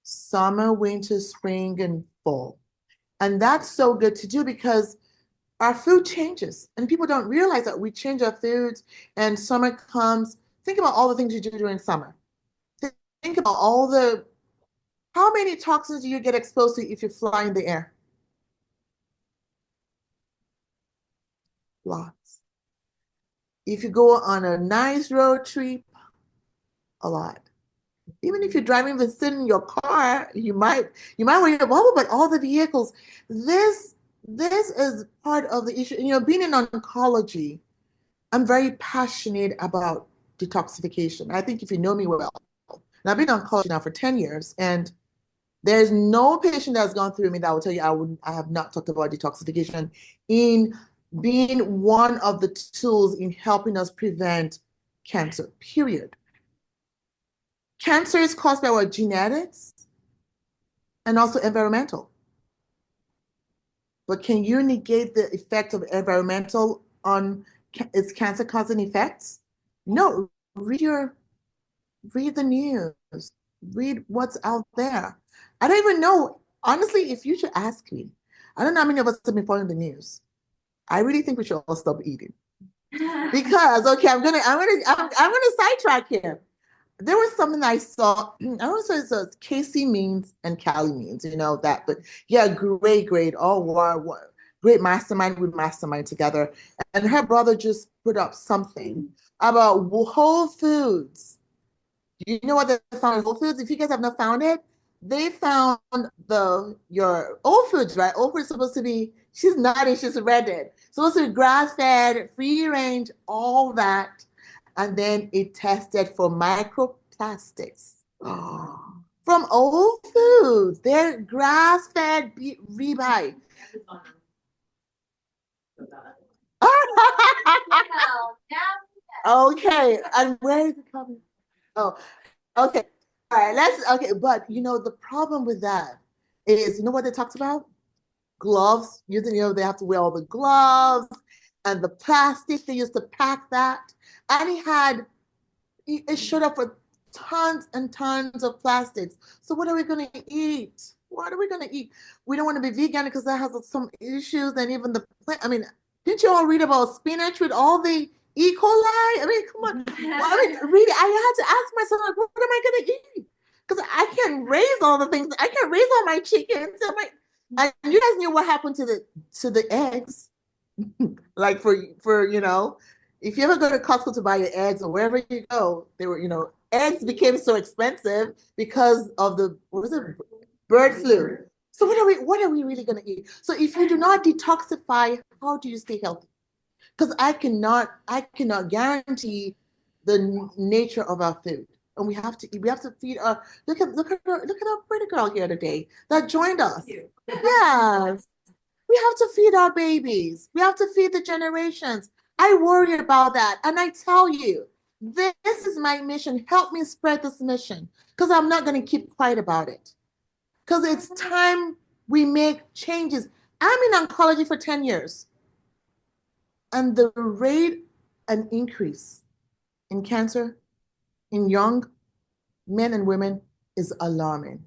Summer, winter, spring, and fall. And that's so good to do because our food changes and people don't realize that we change our foods and summer comes. Think about all the things you do during summer. Think about how many toxins do you get exposed to if you fly in the air? Lots. If you go on a nice road trip, a lot. Even if you're driving the sit in your car, you might wear a bubble, but all the vehicles, this is part of the issue. Being in oncology, I'm very passionate about detoxification. I think if you know me well, and I've been in oncology now for 10 years, and there's no patient that's gone through me that will tell you I have not talked about detoxification in being one of the tools in helping us prevent cancer, period. Cancer is caused by what? Genetics and also environmental. But can you negate the effect of environmental on its cancer causing effects? No. Read the news. Read what's out there. I don't even know. Honestly, if you should ask me, I don't know how many of us have been following the news. I really think we should all stop eating. Because okay, I'm gonna sidetrack here. There was something I saw. I don't know if it's Casey means and Callie means, that. But yeah, great. All great mastermind. We mastermind together. And her brother just put up something about Whole Foods. Do you know what they found in Whole Foods? If you guys have not found it, they found your Whole Foods, right? Whole Foods is supposed to be, she's nodding, she's read it. Supposed to be grass-fed, free range, all that. And then it tested for microplastics. From Whole Foods. They're grass-fed ribeye. Okay, and where is it coming? Oh, okay. All right, okay. But the problem with that is, what they talked about? Gloves. They have to wear all the gloves and the plastic they used to pack that. And it showed up with tons and tons of plastics. So what are we going to eat? What are we going to eat? We don't want to be vegan because that has some issues. And even the plant, didn't you all read about spinach with all the E. coli? Come on. Well, really, I had to ask myself, like, what am I going to eat? Because I can't raise all the things. I can't raise all my chickens. And you guys knew what happened to the eggs. Like for if you ever go to Costco to buy your eggs or wherever you go, they were, eggs became so expensive because of the, what was it? Bird flu. So what are we really going to eat? So if you do not detoxify, how do you stay healthy? Because I cannot guarantee the nature of our food. And we have to feed our, look at our pretty girl here today that joined us. Yes. We have to feed our babies. We have to feed the generations. I worry about that. And I tell you, this is my mission. Help me spread this mission because I'm not going to keep quiet about it. Because it's time we make changes. I'm in oncology for 10 years. And the rate and increase in cancer in young men and women is alarming.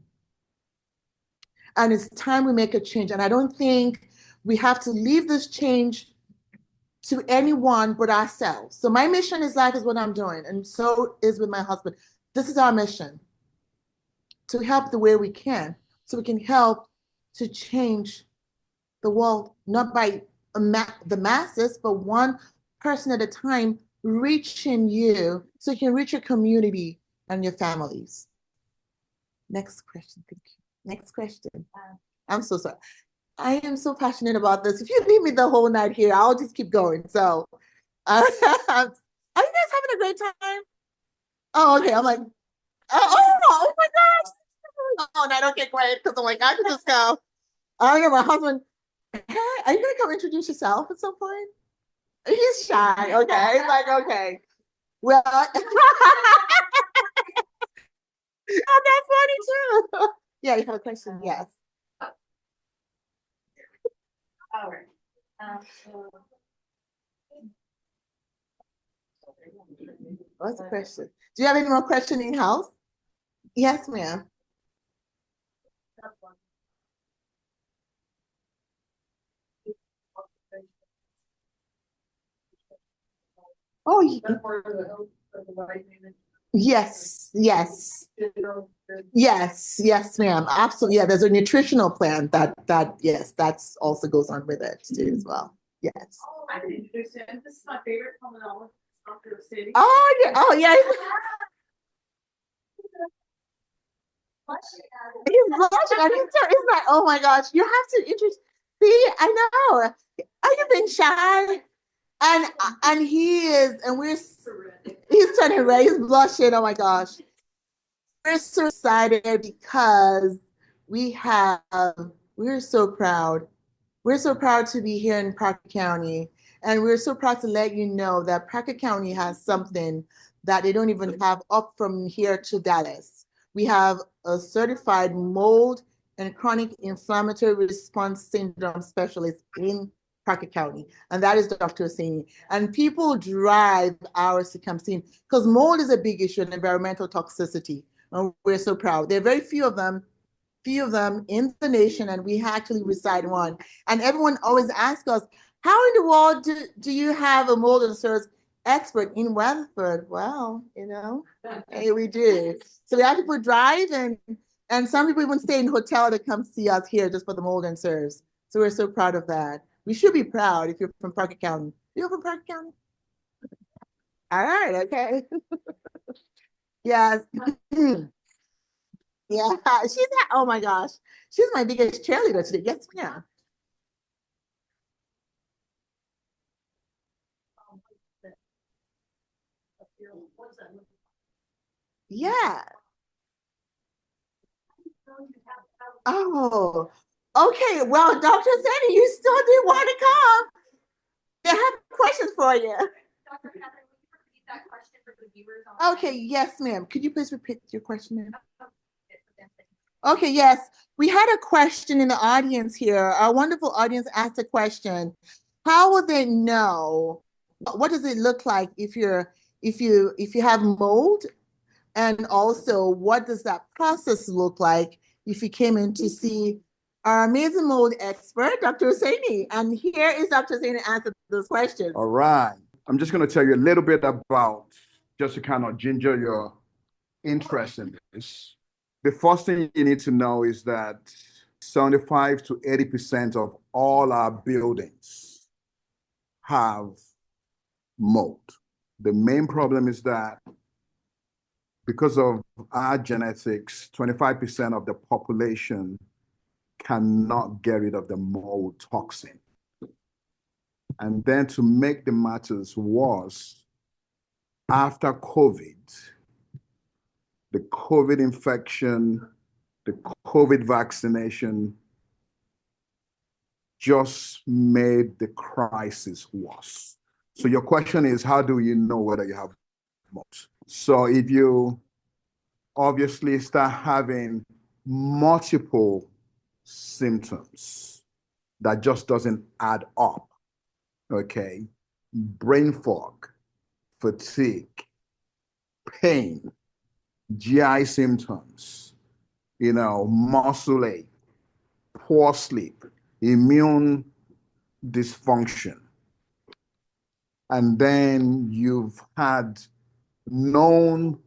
And it's time we make a change. And I don't think we have to leave this change to anyone but ourselves. So my mission is life is what I'm doing. And so is with my husband. This is our mission, to help the way we can, so we can help to change the world, not by the masses, but one person at a time, reaching you so you can reach your community and your families. Next question, thank you. Next question. I'm so sorry. I am so passionate about this. If you leave me the whole night here, I'll just keep going. So, are you guys having a great time? Oh, okay. I'm like, oh my gosh. Oh, and I don't get quiet because I'm like, I can just go. Oh, yeah, my husband. Hey, are you gonna come introduce yourself at some point? He's shy. Okay, he's like, okay. Well, oh, that's funny too. Yeah, you have a question? Yes. All right. So What's the question? Do you have any more questions in house? Yes, ma'am. Oh, yes, yes, yes, ma'am. Absolutely. Yeah, there's a nutritional plan yes, that's also goes on with it too as well. Yes. Oh, I'm interested. This is my favorite pulmonologist, Dr. City. Oh, yeah. Oh, yes. He's blushing and he's like, oh my gosh, you have to introduce. See, I know. Are you being shy? And he is, and he's turning red, he's blushing. Oh my gosh. We're so excited because we have, we're so proud. We're so proud to be here in Parker County. And we're so proud to let you know that Parker County has something that they don't even have up from here to Dallas. We have a certified mold and chronic inflammatory response syndrome specialist in Parker County, and that is Dr. Oseni. And people drive hours to come see him because mold is a big issue and environmental toxicity. And we're so proud. There are very few of them in the nation, and we actually reside one. And everyone always asks us, how in the world do you have a mold and SIRS expert in Weatherford? Well, hey, we do. So we have people drive, and some people even stay in hotel to come see us here just for the mold and SIRS. So we're so proud of that. We should be proud if you're from Parker County. You're from Parker County? All right, okay. Yes. Yeah, oh my gosh, she's my biggest cheerleader today. Yes, ma'am. Yeah. Oh, okay. Well, Dr. Sandy, you still do want to come. They have questions for you. Dr. Catherine, will you repeat that question for the viewers? Okay, yes, ma'am. Could you please repeat your question, ma'am? Okay, yes. We had a question in the audience here. Our wonderful audience asked a question. How will they know? What does it look like if you have mold? And also, what does that process look like if you came in to see our amazing mold expert, Dr. Hosseini? And here is Dr. Hosseini to answer those questions. All right. I'm just going to tell you a little bit about, just to kind of ginger your interest in this. The first thing you need to know is that 75 to 80% of all our buildings have mold. The main problem is that because of our genetics, 25% of the population cannot get rid of the mold toxin. And then to make the matters worse, after COVID, the COVID infection, the COVID vaccination just made the crisis worse. So your question is, how do you know whether you have mold? So if you obviously start having multiple symptoms that just doesn't add up, okay? Brain fog, fatigue, pain, GI symptoms, muscle ache, poor sleep, immune dysfunction, and then you've had known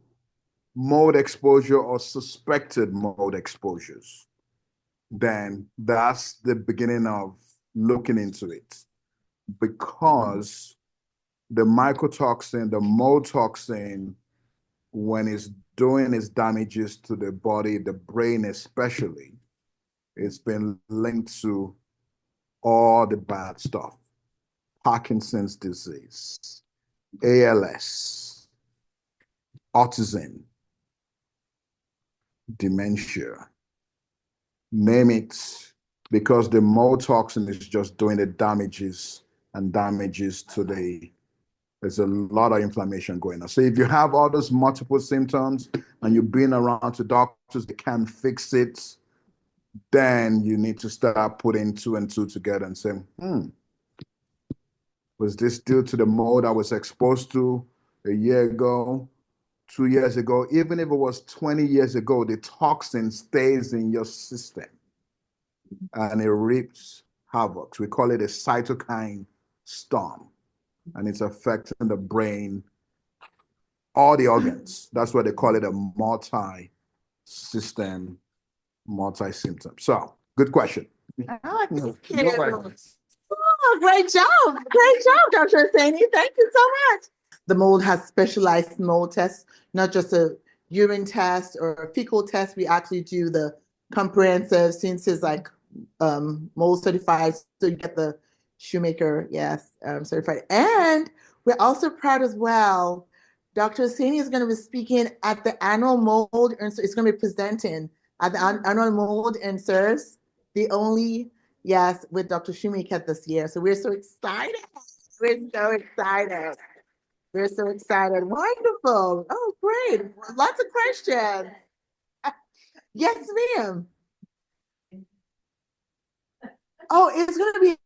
mold exposure or suspected mold exposures, then that's the beginning of looking into it, because the mycotoxin, the mold toxin, when it's doing its damages to the body, the brain especially, it's been linked to all the bad stuff. Parkinson's disease, ALS, autism, dementia, name it, because the mold toxin is just doing the damages to there's a lot of inflammation going on. So if you have all those multiple symptoms and you've been around to doctors that can't fix it, then you need to start putting two and two together and say, was this due to the mold I was exposed to a year ago, 2 years ago, even if it was 20 years ago, the toxin stays in your system and it reaps havoc. We call it a cytokine storm, and it's affecting the brain, all the organs. That's why they call it a multi-system, multi-symptom. So, good question. Oh, No okay. Oh, great job. Great job, Dr. Asani. Thank you so much. The mold has specialized mold tests, not just a urine test or a fecal test. We actually do the comprehensive, since it's like mold certified. So you get the Shoemaker, yes, certified. And we're also proud as well. Dr. Asani is going to be speaking at the annual mold, and so it's going to be presenting at the annual mold and SIRS, the only, yes, with Dr. Shoemaker this year. So we're so excited. We're so excited. We're so excited. Wonderful. Oh, great. Lots of questions. Yes, ma'am. Oh, it's going to be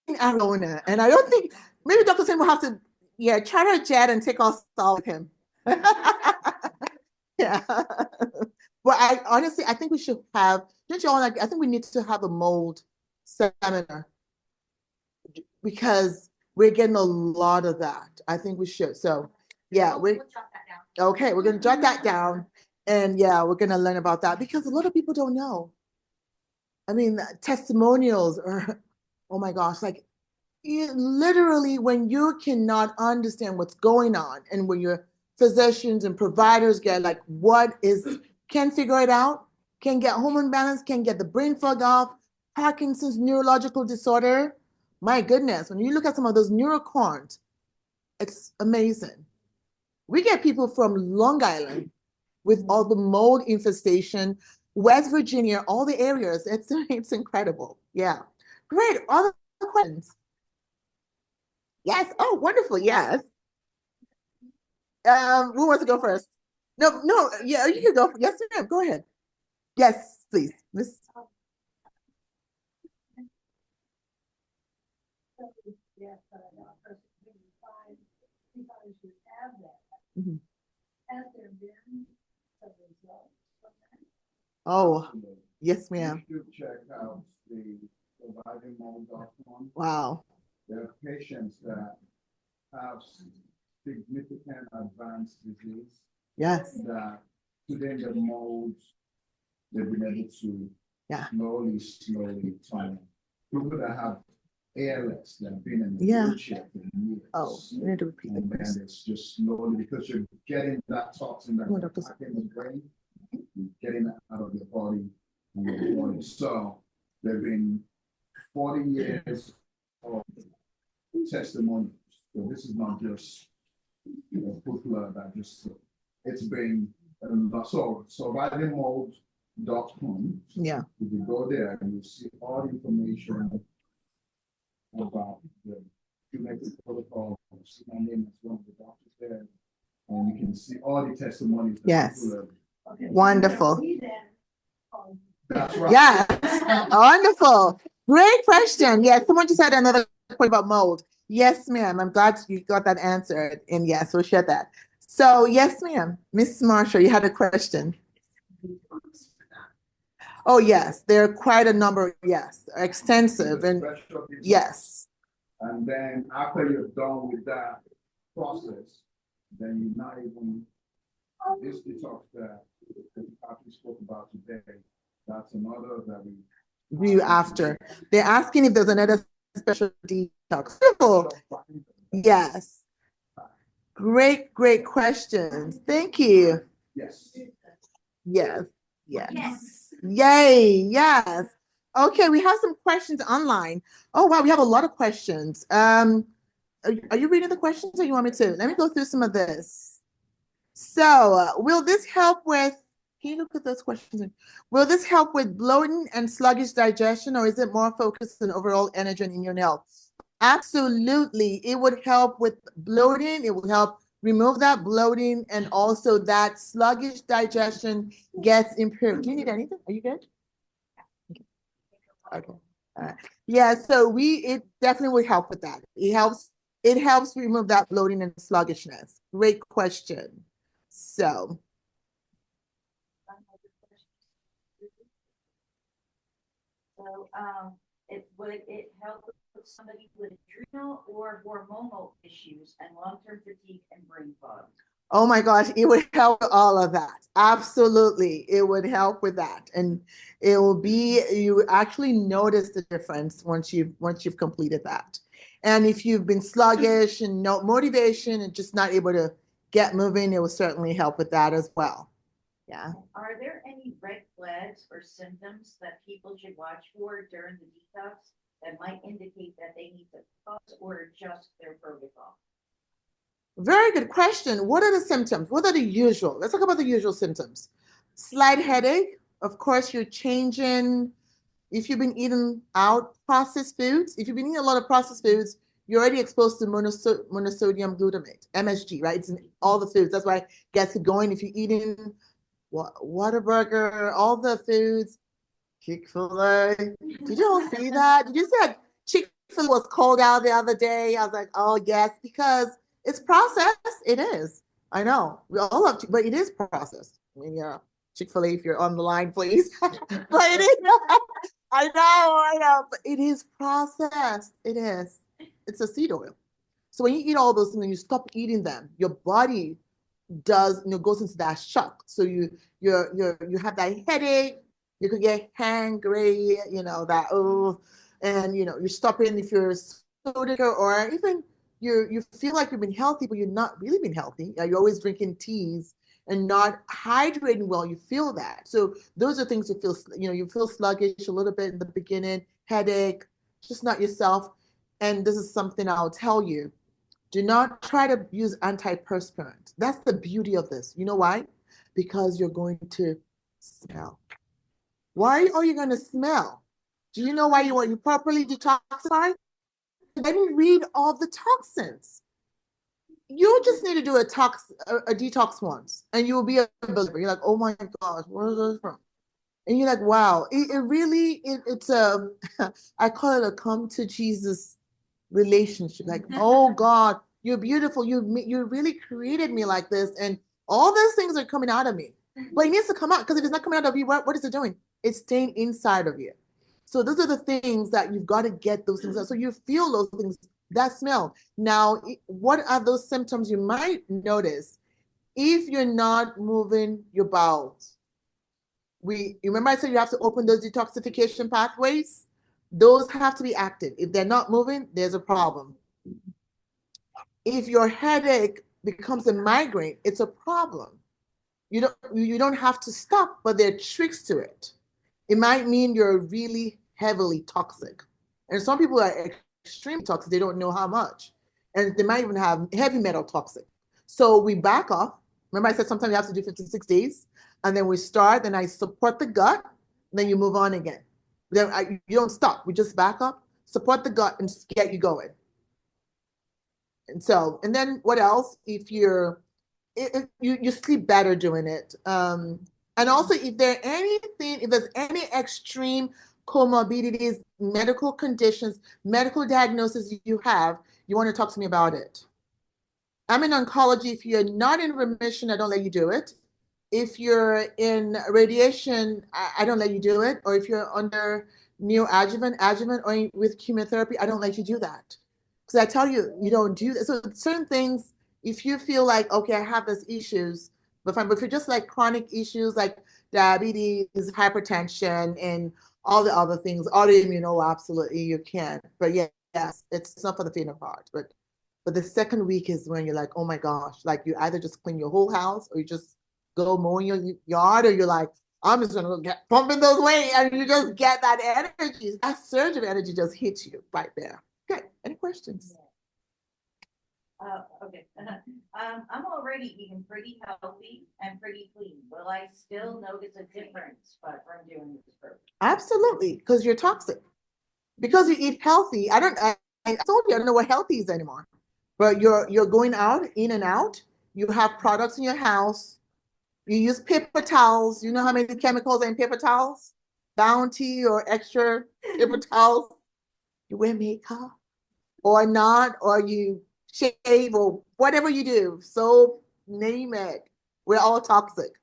in Arizona. And I don't think, maybe Dr. Sen will have to, yeah, charter a jet and take us all with him. Yeah. But I honestly, I think we should have, don't you all like, I think we need to have a mold seminar because we're getting a lot of that. I think we should. So yeah, we're okay. We're going to jot that down, and yeah, we're going to learn about that because a lot of people don't know. I mean, testimonials are, oh my gosh, like literally when you cannot understand what's going on, and when your physicians and providers get like, can figure it out, can get hormone balance, can get the brain fog off, Parkinson's neurological disorder. My goodness, when you look at some of those neurocorns, it's amazing. We get people from Long Island with all the mold infestation, West Virginia, all the areas. It's incredible. Yeah. Great. Other questions? Yes. Oh, wonderful. Yes. Who wants to go first? No, yeah, you can go. Yes, ma'am. Go ahead. Yes, please. Miss. Yes, Mhm. has there been some results from that? Oh, yes, ma'am. You should check out the survivingmold.com. Wow. There are patients that have significant advanced disease Yes. that within the mold, they've been able to Yeah. slowly turn. People that have ALS that have been in the Yeah. wheelchair for years. Oh, you need to repeat And the then question. it's just slowly, because you're getting that toxin that's Oh, Dr. attacking the brain, you're getting it out of your body and your body. So there've been 40 years of testimonies. So this is not just popular that just it's been so survivingmold.com. Yeah. If you go there and you see all the information about the connected protocol, see my name as one of the doctors there, and you can see all the testimonies. Yes. Wonderful. That's right. Yes. Wonderful. Great question. Yes, someone just had another point about mold. Yes, ma'am. I'm glad you got that answered. And yes, we'll share that. So yes, ma'am. Miss Marshall, you had a question. Oh, yes. There are quite a number. Yes. Extensive. And yes. And then after you're done with that process, then you're not even this detox that we spoke about today. That's another that we View after. They're asking if there's another special detox. Beautiful. Yes. Great questions. Thank you. Yes. Yes. Yes. Yay. Yes. Okay, we have some questions online. Oh wow, we have a lot of questions. Are you reading the questions or you want me to? Let me go through some of this. So, will this help with, can you look at those questions? Will this help with bloating and sluggish digestion, or is it more focused on overall energy and immune health? Absolutely. It would help with bloating. It will help remove that bloating, and also that sluggish digestion gets improved. Do you need anything? Are you good? Okay. All right. Yeah, so it definitely would help with that. It helps remove that bloating and sluggishness. Great question. So So, would it help with somebody with adrenal or hormonal issues and long-term fatigue and brain fog? oh my gosh, it would help with all of that. Absolutely. It would help with that. And it will be, you actually notice the difference once you've completed that. And if you've been sluggish and no motivation and just not able to get moving, it will certainly help with that as well. Yeah. Are there any red flags or symptoms that people should watch for during the detox that might indicate that they need to pause or adjust their protocol? Very good question. What are the symptoms? What are the usual? Let's talk about the usual symptoms. Slight headache. Of course, you're changing. If you've been eating out processed foods, if you've been eating a lot of processed foods, you're already exposed to monosodium glutamate, MSG, right? It's in all the foods. That's why it gets it going. If you're eating Whataburger, all the foods, Chick-fil-A. Did you all see that? Did you see that Chick-fil-A was called out the other day? I was like, oh yes, because it's processed. It is. I know. We all love, but it is processed. I mean, yeah, Chick-fil-A, if you're on the line, please. But it is. I know, but it is processed. It is. It's a seed oil. So when you eat all those things and you stop eating them, your body does, goes into that shock. So you have that headache, you could get hangry, that and you're stopping if you're sodic or even you feel like you've been healthy, but you're not really been healthy. You're always drinking teas and not hydrating well. You feel that. So those are things you feel, you feel sluggish a little bit in the beginning, headache, just not yourself. And this is something I'll tell you. Do not try to use antiperspirant. That's the beauty of this. You know why? Because you're going to smell. Why are you going to smell? Do you know why you want you properly detoxify? Then you read all the toxins. You just need to do a detox once, and you will be a believer. You're like, oh my gosh, where is this from? And you're like, wow, it's a, I call it a come to Jesus relationship. Like, oh God, you're beautiful. You really created me like this, and all those things are coming out of me. But it needs to come out, because if it's not coming out of you, what is it doing? It's staying inside of you. So those are the things that you've got to get those things out. So you feel those things, that smell. Now, what are those symptoms you might notice if you're not moving your bowels? You remember I said you have to open those detoxification pathways? Those have to be active. If they're not moving, there's a problem. If your headache becomes a migraine, it's a problem. You don't have to stop, but there are tricks to it. It might mean you're really heavily toxic. And some people are extremely toxic, they don't know how much. And they might even have heavy metal toxic. So we back off. Remember I said sometimes you have to do 56 days, and then we start, then I support the gut, and then you move on again. Then you don't stop. We just back up, support the gut, and just get you going. And then what else? If you sleep better doing it. And also if there's any extreme comorbidities, medical conditions, medical diagnosis you have, you want to talk to me about it. I'm in oncology. If you're not in remission, I don't let you do it. If you're in radiation, I don't let you do it. Or if you're under adjuvant, or with chemotherapy, I don't let you do that. Because I tell you, you don't do that. So certain things, if you feel like, okay, I have these issues, but fine. But if you're just like chronic issues like diabetes, hypertension, and all the other things, autoimmune, oh, absolutely, you can. But yes, it's not for the faint of heart. But the second week is when you're like, oh my gosh, like you either just clean your whole house, or you just go mowing your yard, or you're like, I'm just gonna get pumping those weights, and you just get that energy. That surge of energy just hits you right there. Okay, any questions? Okay. I'm already eating pretty healthy and pretty clean. Will I still notice a difference from doing this program? Absolutely, because you're toxic. Because you eat healthy. I told you I don't know what healthy is anymore. But you're going out, in and out. You have products in your house. You use paper towels. You know how many chemicals are in paper towels? Bounty or extra paper towels. You wear makeup or not, or you shave, or whatever you do. Soap, name it. We're all toxic.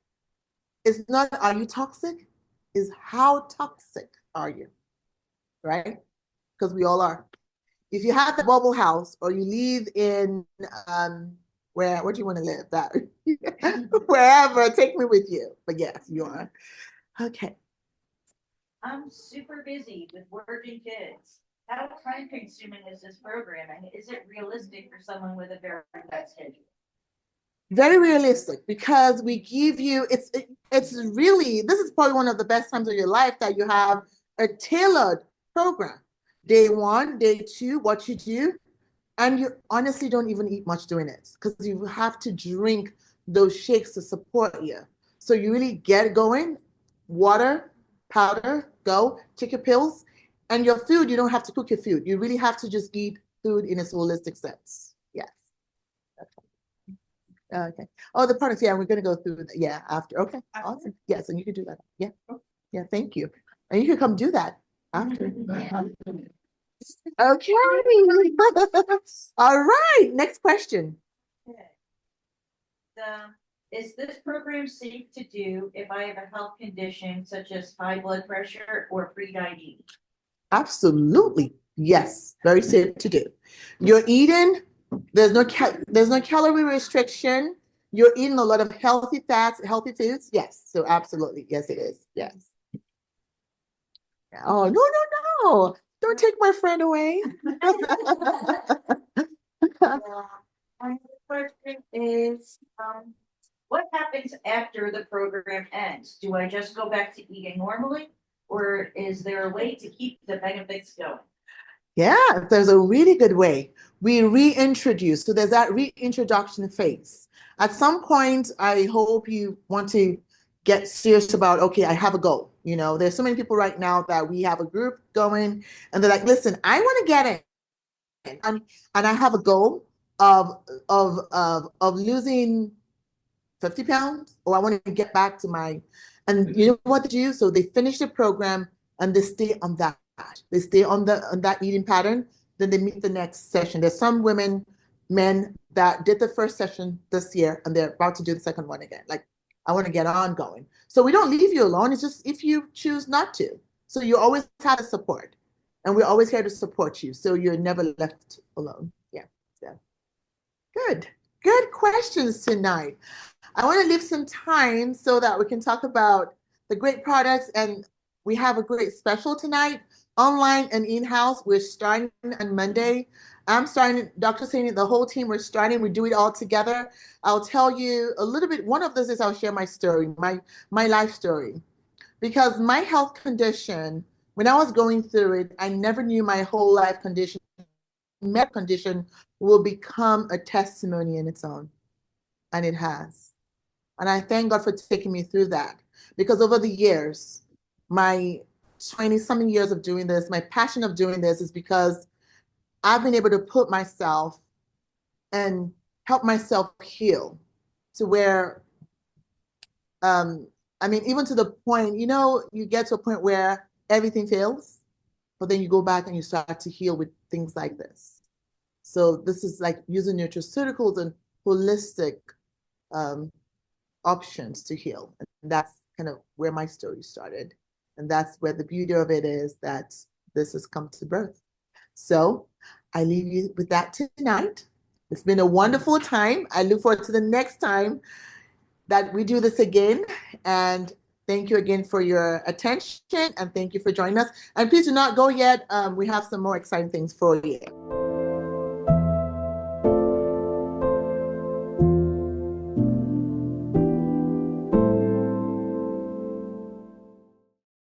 It's not, are you toxic? Is how toxic are you? Right? Because we all are. If you have the bubble house or you live in where do you want to live? That wherever, take me with you. But yes, you are. Okay. I'm super busy with working kids. How time consuming is this program, and is it realistic for someone with a very tight schedule? Very realistic, because we give you, it's really, this is probably one of the best times of your life that you have a tailored program. Day 1, day 2, what you do, and you honestly don't even eat much doing it because you have to drink those shakes to support you. So you really get going, water, powder, go, take your pills, and your food, you don't have to cook your food. You really have to just eat food in its holistic sense. Yes. Okay. Oh, the products. Yeah, we're going to go through. Yeah, after. Okay. Awesome. Yes, and you can do that. Yeah. Yeah. Thank you. And you can come do that after. Okay. All right. Next question. Okay. Is this program safe to do if I have a health condition such as high blood pressure or pre-diabetes? Absolutely. Yes. Very safe to do. You're eating. There's no calorie restriction. You're eating a lot of healthy fats, healthy foods. Yes. So absolutely. Yes, it is. Yes. Oh, no. Don't take my friend away. My question is, what happens after the program ends? Do I just go back to eating normally, or is there a way to keep the benefits going? Yeah, there's a really good way. We reintroduce. So there's that reintroduction phase. At some point, I hope you want to get serious about, okay, I have a goal. You know, there's so many people right now that we have a group going and they're like, listen, I want to get in. And I have a goal of losing 50 pounds, or I want to get back to my, and you know what they do? So they finish the program and they stay on that. They stay on that eating pattern. Then they meet the next session. There's some men that did the first session this year and they're about to do the second one again. Like, I want to get on going. So we don't leave you alone. It's just if you choose not to. So you always have the support, and we're always here to support you. So you're never left alone. Yeah. So good questions tonight. I want to leave some time so that we can talk about the great products, and we have a great special tonight, online and in-house. We're starting on Monday. I'm starting, Dr. Saini, the whole team, we're starting, we do it all together. I'll tell you a little bit, one of this is I'll share my story, my life story. Because my health condition, when I was going through it, I never knew my whole life condition, medical condition will become a testimony in its own. And it has. And I thank God for taking me through that, because over the years, my 20-something years of doing this, my passion of doing this is because I've been able to put myself and help myself heal to where, even to the point, you get to a point where everything fails, but then you go back and you start to heal with things like this. So this is like using nutraceuticals and holistic options to heal. And that's kind of where my story started. And that's where the beauty of it is, that this has come to birth. So I leave you with that tonight. It's been a wonderful time. I look forward to the next time that we do this again. And thank you again for your attention, and thank you for joining us. And please do not go yet. We have some more exciting things for you.